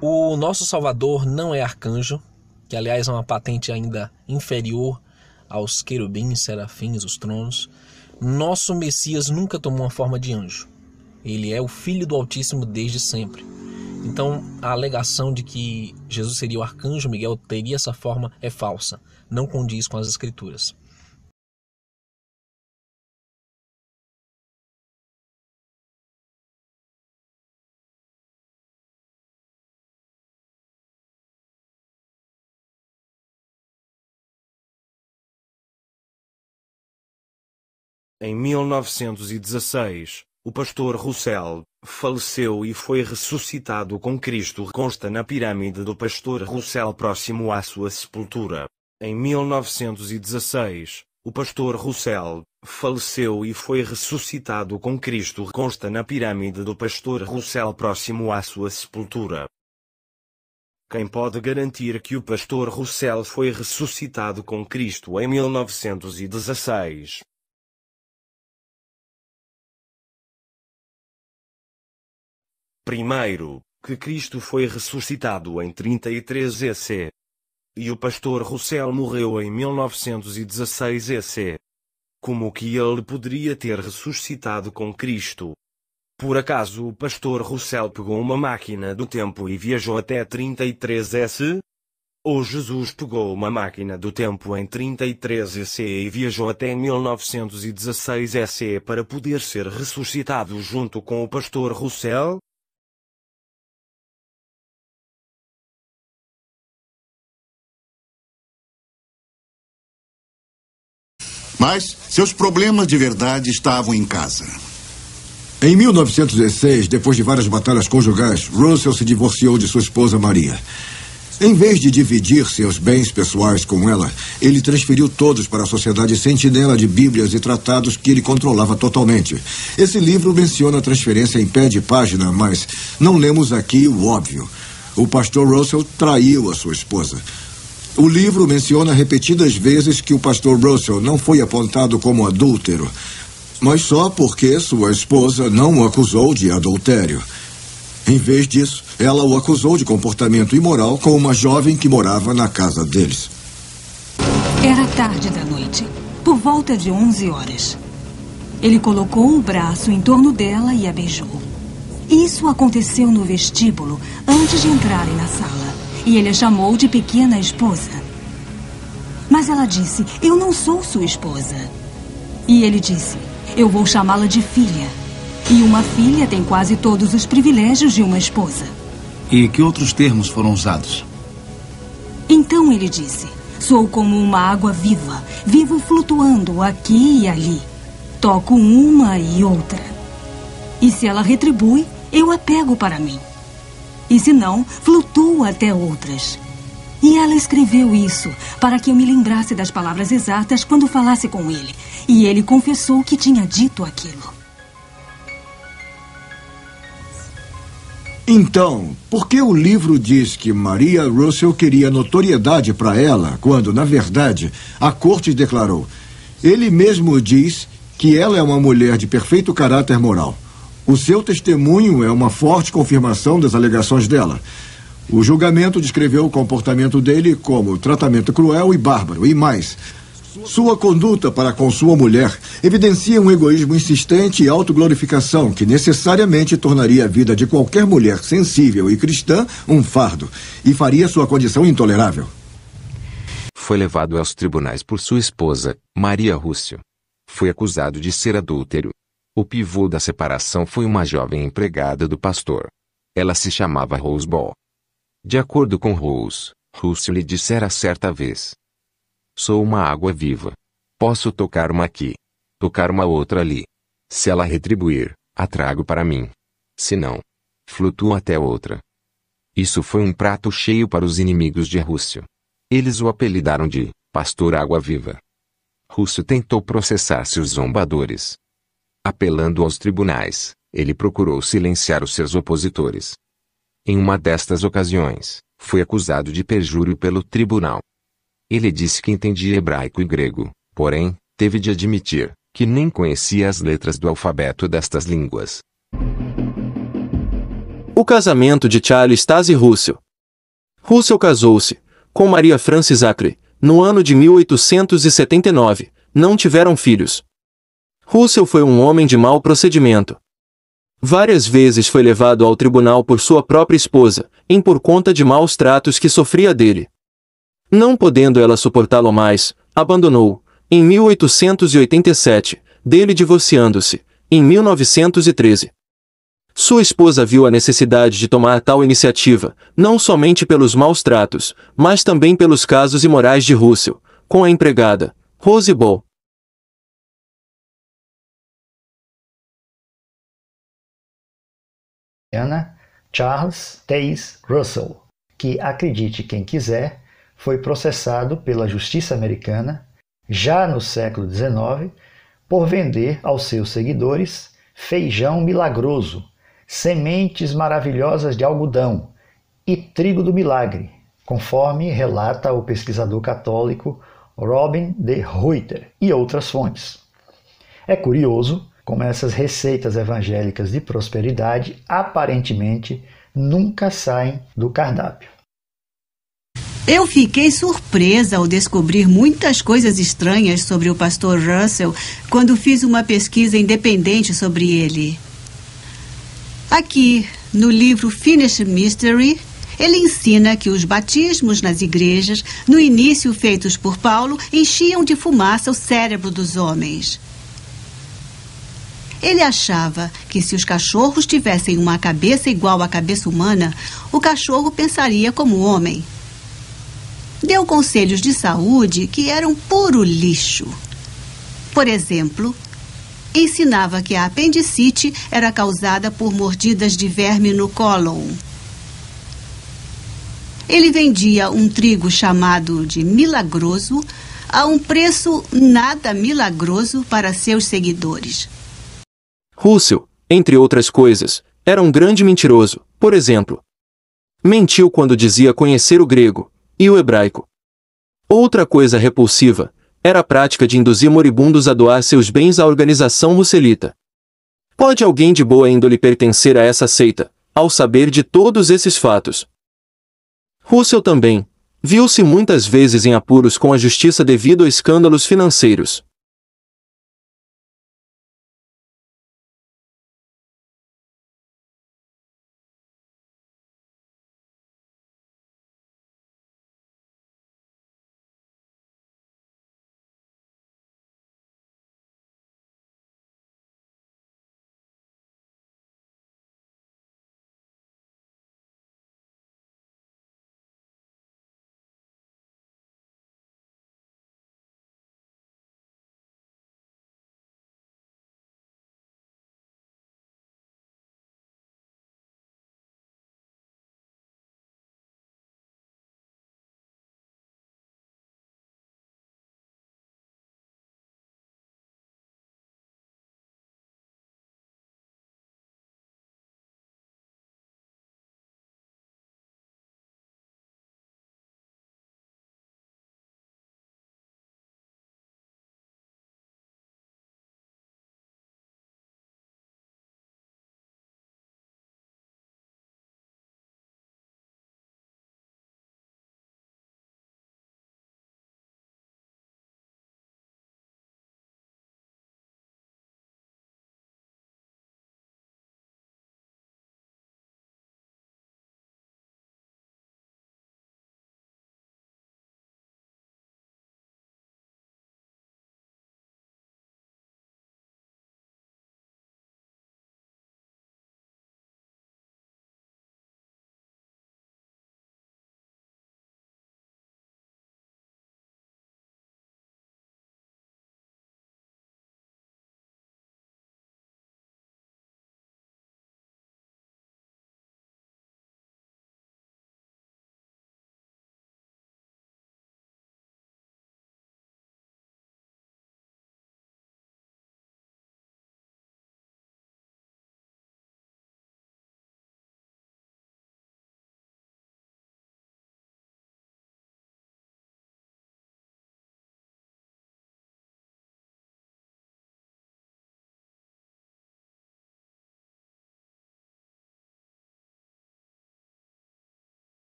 o nosso Salvador não é arcanjo, que aliás é uma patente ainda inferior aos querubins, serafins, os tronos. Nosso Messias nunca tomou uma forma de anjo. Ele é o Filho do Altíssimo desde sempre. Então, a alegação de que Jesus seria o arcanjo Miguel, teria essa forma, é falsa. Não condiz com as Escrituras. Em 1916, o pastor Russell faleceu e foi ressuscitado com Cristo. Consta na pirâmide do pastor Russell próximo à sua sepultura. Em 1916, o pastor Russell faleceu e foi ressuscitado com Cristo. Consta na pirâmide do pastor Russell próximo à sua sepultura. Quem pode garantir que o pastor Russell foi ressuscitado com Cristo em 1916? Primeiro, que Cristo foi ressuscitado em 33 EC. E o pastor Russell morreu em 1916 EC. Como que ele poderia ter ressuscitado com Cristo? Por acaso o pastor Russell pegou uma máquina do tempo e viajou até 33 EC? Ou Jesus pegou uma máquina do tempo em 33 EC e viajou até 1916 EC para poder ser ressuscitado junto com o pastor Russell? Mas seus problemas de verdade estavam em casa. Em 1916, depois de várias batalhas conjugais, Russell se divorciou de sua esposa Maria. Em vez de dividir seus bens pessoais com ela, ele transferiu todos para a Sociedade Sentinela de Bíblias e Tratados, que ele controlava totalmente. Esse livro menciona a transferência em pé de página, mas não lemos aqui o óbvio. O pastor Russell traiu a sua esposa. O livro menciona repetidas vezes que o pastor Russell não foi apontado como adúltero, mas só porque sua esposa não o acusou de adultério. Em vez disso, ela o acusou de comportamento imoral com uma jovem que morava na casa deles. Era tarde da noite, por volta de 11 horas. Ele colocou o braço em torno dela e a beijou. Isso aconteceu no vestíbulo, antes de entrarem na sala. E ele a chamou de pequena esposa. Mas ela disse: eu não sou sua esposa. E ele disse: eu vou chamá-la de filha. E uma filha tem quase todos os privilégios de uma esposa. E que outros termos foram usados? Então ele disse: Sou como uma água viva. Vivo flutuando aqui e ali. Toco uma e outra. E se ela retribui, eu a pego para mim. E se não, flutuo até outras. E ela escreveu isso para que eu me lembrasse das palavras exatas quando falasse com ele. E ele confessou que tinha dito aquilo. Então, por que o livro diz que Maria Russell queria notoriedade para ela, quando, na verdade, a corte declarou? Ele mesmo diz que ela é uma mulher de perfeito caráter moral. O seu testemunho é uma forte confirmação das alegações dela. O julgamento descreveu o comportamento dele como tratamento cruel e bárbaro, e mais. Sua conduta para com sua mulher evidencia um egoísmo insistente e autoglorificação que necessariamente tornaria a vida de qualquer mulher sensível e cristã um fardo e faria sua condição intolerável. Foi levado aos tribunais por sua esposa, Maria Russell. Foi acusado de ser adúltero. O pivô da separação foi uma jovem empregada do pastor. Ela se chamava Rose Ball. De acordo com Rose, Russell lhe dissera certa vez: sou uma água viva. Posso tocar uma aqui, tocar uma outra ali. Se ela retribuir, a trago para mim. Se não, flutuo até outra. Isso foi um prato cheio para os inimigos de Russell. Eles o apelidaram de Pastor Água Viva. Russell tentou processar seus zombadores. Apelando aos tribunais, ele procurou silenciar os seus opositores. Em uma destas ocasiões, foi acusado de perjúrio pelo tribunal. Ele disse que entendia hebraico e grego, porém, teve de admitir que nem conhecia as letras do alfabeto destas línguas. O casamento de Charles Taze Russell. Russell casou-se com Maria Frances Acre no ano de 1879. Não tiveram filhos. Russell foi um homem de mau procedimento. Várias vezes foi levado ao tribunal por sua própria esposa, por conta de maus tratos que sofria dele. Não podendo ela suportá-lo mais, abandonou-o, em 1887, dele divorciando-se, em 1913. Sua esposa viu a necessidade de tomar tal iniciativa, não somente pelos maus tratos, mas também pelos casos imorais de Russell, com a empregada, Rose Ball. Charles Taze Russell, que, acredite quem quiser, foi processado pela justiça americana, já no século XIX, por vender aos seus seguidores feijão milagroso, sementes maravilhosas de algodão e trigo do milagre, conforme relata o pesquisador católico Robin de Ruyter e outras fontes. É curioso como essas receitas evangélicas de prosperidade aparentemente nunca saem do cardápio. Eu fiquei surpresa ao descobrir muitas coisas estranhas sobre o pastor Russell quando fiz uma pesquisa independente sobre ele. Aqui, no livro Finished Mystery, ele ensina que os batismos nas igrejas, no início feitos por Paulo, enchiam de fumaça o cérebro dos homens. Ele achava que se os cachorros tivessem uma cabeça igual à cabeça humana, o cachorro pensaria como homem. Deu conselhos de saúde que eram puro lixo. Por exemplo, ensinava que a apendicite era causada por mordidas de verme no cólon. Ele vendia um trigo chamado de milagroso a um preço nada milagroso para seus seguidores. Russell, entre outras coisas, era um grande mentiroso. Por exemplo, mentiu quando dizia conhecer o grego e o hebraico. Outra coisa repulsiva era a prática de induzir moribundos a doar seus bens à organização russelita. Pode alguém de boa índole pertencer a essa seita, ao saber de todos esses fatos? Russell também viu-se muitas vezes em apuros com a justiça devido a escândalos financeiros.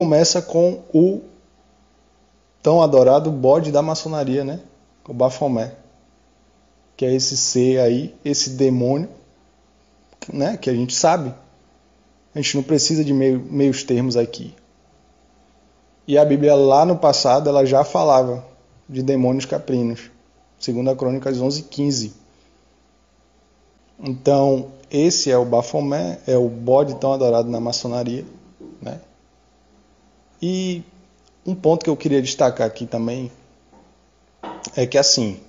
Começa com o tão adorado bode da maçonaria, né? O Baphomet, que é esse ser aí, esse demônio, né? Que a gente sabe. A gente não precisa de meios termos aqui. E a Bíblia lá no passado ela já falava de demônios caprinos, segundo a Crônicas 11:15. Então, esse é o Baphomet, é o bode tão adorado na maçonaria, né? E um ponto que eu queria destacar aqui também é que, assim,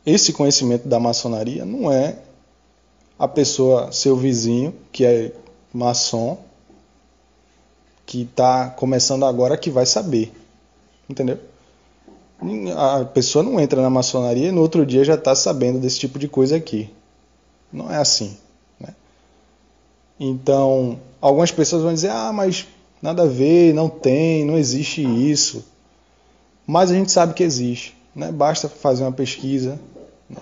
esse conhecimento da maçonaria não é a pessoa, seu vizinho, que é maçom, que está começando agora, que vai saber, entendeu? A pessoa não entra na maçonaria e no outro dia já está sabendo desse tipo de coisa aqui. Não é assim, né? Então, algumas pessoas vão dizer, mas nada a ver, não existe isso. Mas a gente sabe que existe, né? Basta fazer uma pesquisa, né?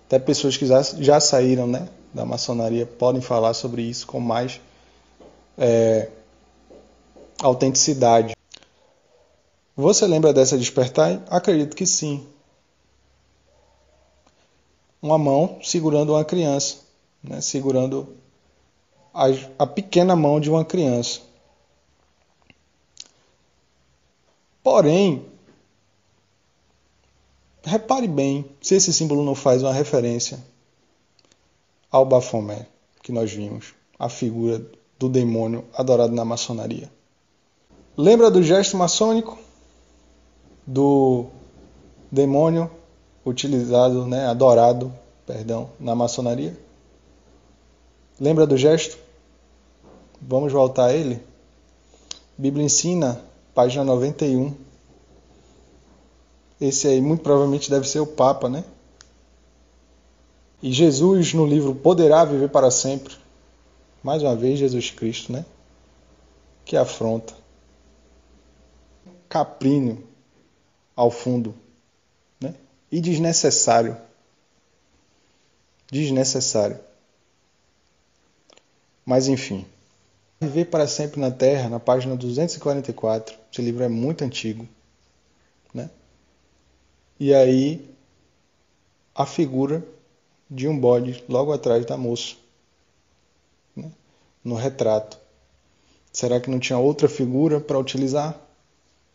Até pessoas que já saíram, né, da maçonaria podem falar sobre isso com mais autenticidade. Você lembra dessa despertar? Acredito que sim. Uma mão segurando uma criança, né? Segurando a pequena mão de uma criança. Porém, repare bem se esse símbolo não faz uma referência ao Baphomet que nós vimos, a figura do demônio adorado na maçonaria. Lembra do gesto maçônico do demônio utilizado, né, adorado, na maçonaria? Lembra do gesto? Vamos voltar a ele? Bíblia ensina, página 91. Esse aí muito provavelmente deve ser o Papa, né? E Jesus, no livro Poderá Viver para Sempre, mais uma vez Jesus Cristo, né? Que afronta. Caprínio ao fundo, né? E desnecessário. Desnecessário. Mas enfim. Viver para Sempre na Terra, na página 244. Esse livro é muito antigo, né? E aí a figura de um bode logo atrás da moça, né? No retrato. Será que não tinha outra figura para utilizar?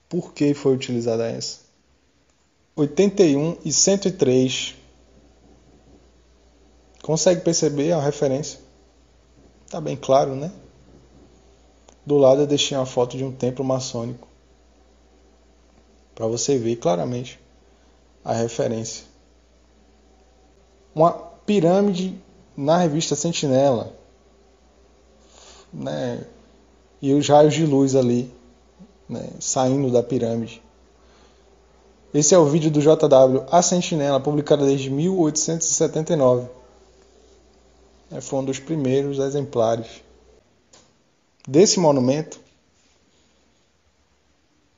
Por que foi utilizada essa? 81 e 103. Consegue perceber a referência? Está bem claro, né? Do lado eu deixei uma foto de um templo maçônico, para você ver claramente a referência. Uma pirâmide na revista Sentinela, né? E os raios de luz ali, né, saindo da pirâmide. Esse é o vídeo do JW A Sentinela, publicado desde 1879. Foi um dos primeiros exemplares desse monumento.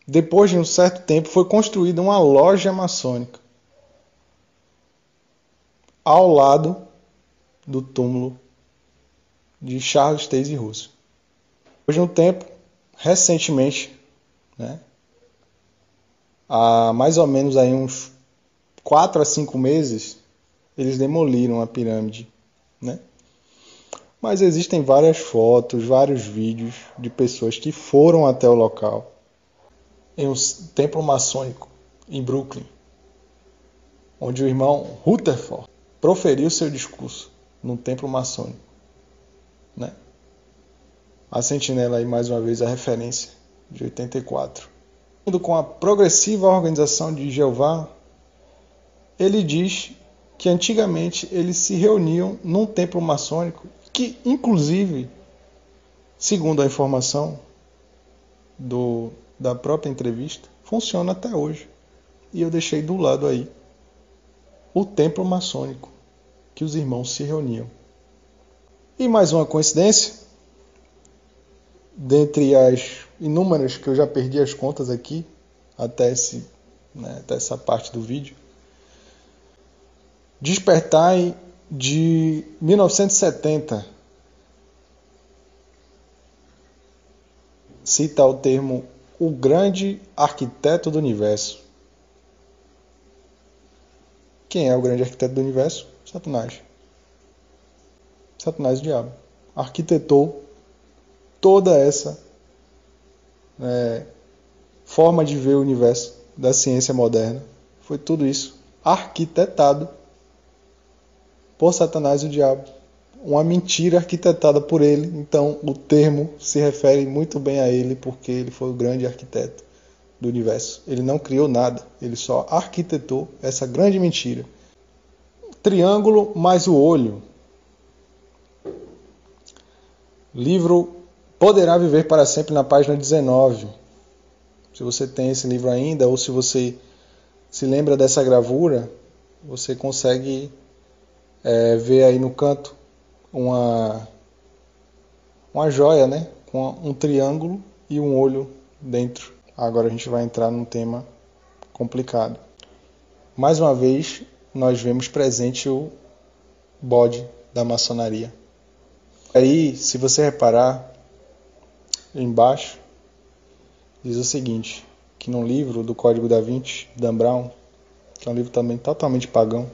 Depois de um certo tempo, foi construída uma loja maçônica ao lado do túmulo de Charles Taze Russell. Depois de um tempo, recentemente, né, há mais ou menos aí uns 4 a 5 meses, eles demoliram a pirâmide, né? Mas existem várias fotos, vários vídeos de pessoas que foram até o local, em um templo maçônico em Brooklyn, onde o irmão Rutherford proferiu seu discurso num templo maçônico, né? A Sentinela aí mais uma vez a referência de 84. Com a progressiva organização de Jeová, ele diz que antigamente eles se reuniam num templo maçônico que, inclusive, segundo a informação da própria entrevista, funciona até hoje. E eu deixei do lado aí o templo maçônico que os irmãos se reuniam. E mais uma coincidência, dentre as inúmeras que eu já perdi as contas aqui, até essa parte do vídeo. Despertai de 1970. cita o termo o grande arquiteto do universo. Quem é o grande arquiteto do universo? Satanás. Satanás, o diabo, arquitetou toda essa forma de ver o universo da ciência moderna. Foi tudo isso arquitetado por Satanás, o diabo. Uma mentira arquitetada por ele. Então o termo se refere muito bem a ele, porque ele foi o grande arquiteto do universo. Ele não criou nada, ele só arquitetou essa grande mentira. Triângulo mais o olho. Livro Poderá Viver para Sempre, na página 19. Se você tem esse livro ainda, ou se você se lembra dessa gravura, você consegue ver aí no canto uma joia, né? Com um triângulo e um olho dentro. Agora a gente vai entrar num tema complicado. Mais uma vez, nós vemos presente o bode da maçonaria. Aí, se você reparar, embaixo, diz o seguinte, que no livro do Código da Vinci, Dan Brown, que é um livro também totalmente pagão,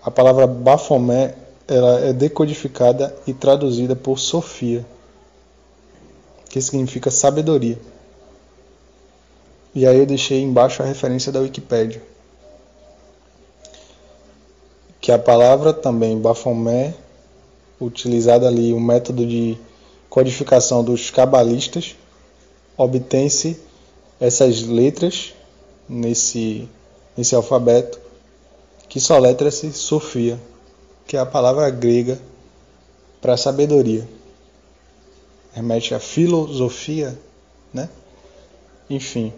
a palavra Baphomet, ela é decodificada e traduzida por Sofia, que significa sabedoria. E aí eu deixei embaixo a referência da Wikipédia, que a palavra também Baphomet, utilizada ali o método de codificação dos cabalistas, obtém-se essas letras nesse alfabeto, que soletra-se Sofia, que é a palavra grega para sabedoria. Remete à filosofia, né? Enfim.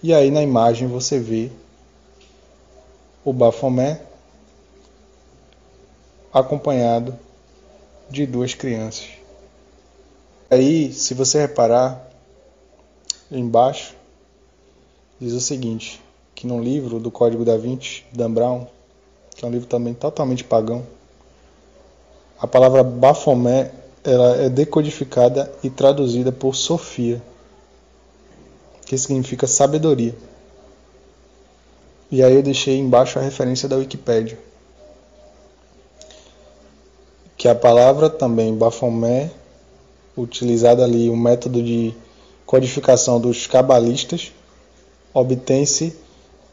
E aí na imagem você vê o Baphomet acompanhado de duas crianças. Aí, se você reparar, embaixo, diz o seguinte, que no livro do Código da Vinci, Dan Brown, que é um livro também totalmente pagão, a palavra Baphomet, ela é decodificada e traduzida por Sofia, que significa sabedoria. E aí eu deixei embaixo a referência da Wikipédia, que a palavra também Baphomet, utilizada ali o método de codificação dos cabalistas, obtém-se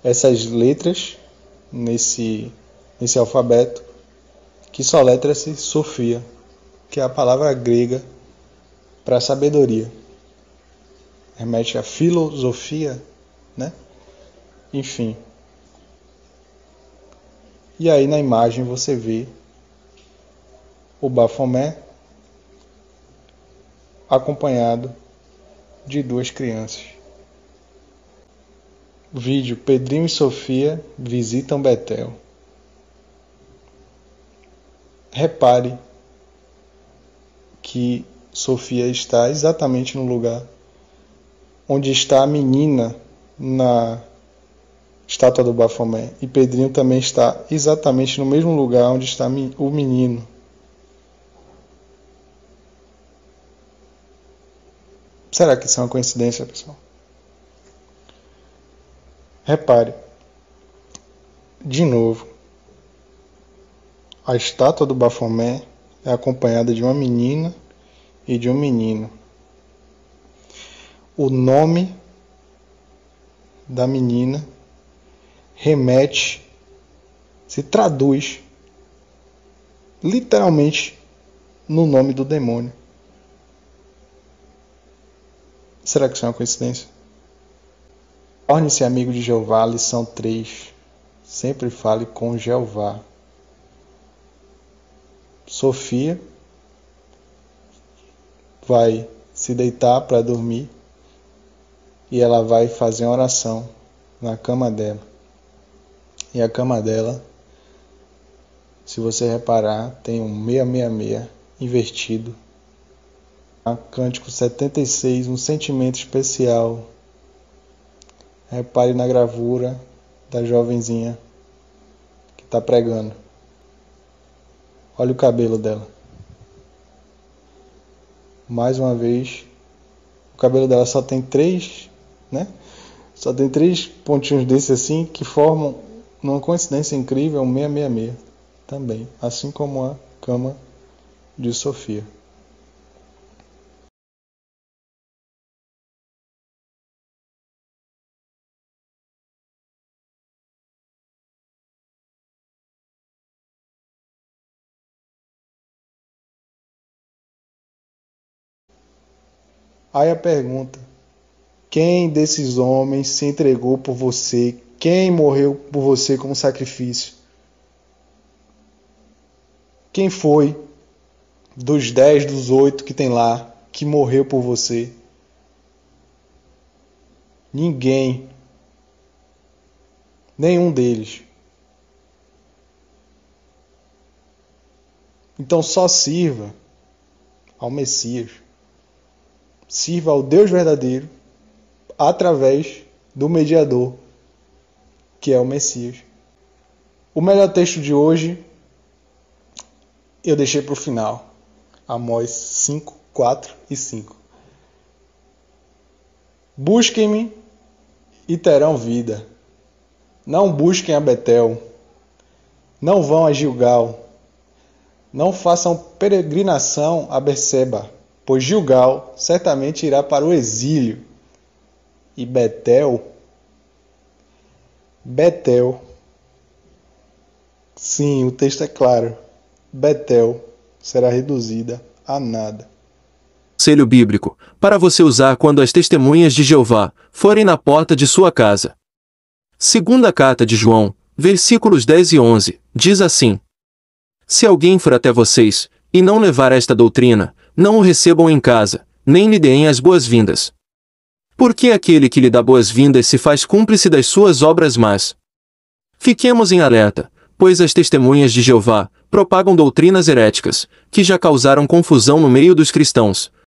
essas letras nesse alfabeto, que soletra-se Sofia, que é a palavra grega para sabedoria. Remete à filosofia, né? Enfim. E aí na imagem você vê o Baphomet acompanhado de duas crianças. Vídeo: Pedrinho e Sofia visitam Betel. Repare que Sofia está exatamente no lugar onde está a menina na estátua do Baphomet, e Pedrinho também está exatamente no mesmo lugar onde está o menino. Será que isso é uma coincidência, pessoal? Repare, de novo, a estátua do Baphomet é acompanhada de uma menina e de um menino. O nome da menina remete, se traduz literalmente no nome do demônio. Será que isso é uma coincidência? Torne-se amigo de Jeová, lição 3. Sempre fale com Jeová. Sofia vai se deitar para dormir e ela vai fazer uma oração na cama dela. E a cama dela, se você reparar, tem um 666 invertido. Cântico 76, um sentimento especial. Repare na gravura da jovenzinha que está pregando. Olha o cabelo dela. Mais uma vez, o cabelo dela só tem 3, né? Só tem 3 pontinhos desses assim que formam, numa coincidência incrível, um 666 também, assim como a cama de Sofia. Aí a pergunta: quem desses homens se entregou por você? Quem morreu por você como sacrifício? Quem foi dos 10, dos 8 que tem lá, que morreu por você? Ninguém. Nenhum deles. Então só sirva ao Messias. Sirva ao Deus verdadeiro através do mediador, que é o Messias. O melhor texto de hoje eu deixei para o final. Amós 5, 4 e 5. Busquem-me e terão vida. Não busquem a Betel. Não vão a Gilgal. Não façam peregrinação a Berseba, pois Gilgal certamente irá para o exílio. E Betel, sim, o texto é claro, Betel será reduzida a nada. Conselho bíblico, para você usar quando as testemunhas de Jeová forem na porta de sua casa. Segunda carta de João, versículos 10 e 11, diz assim: Se alguém for até vocês, e não levar esta doutrina, não o recebam em casa, nem lhe deem as boas-vindas. Porque aquele que lhe dá boas-vindas se faz cúmplice das suas obras más. Fiquemos em alerta, pois as testemunhas de Jeová propagam doutrinas heréticas, que já causaram confusão no meio dos cristãos,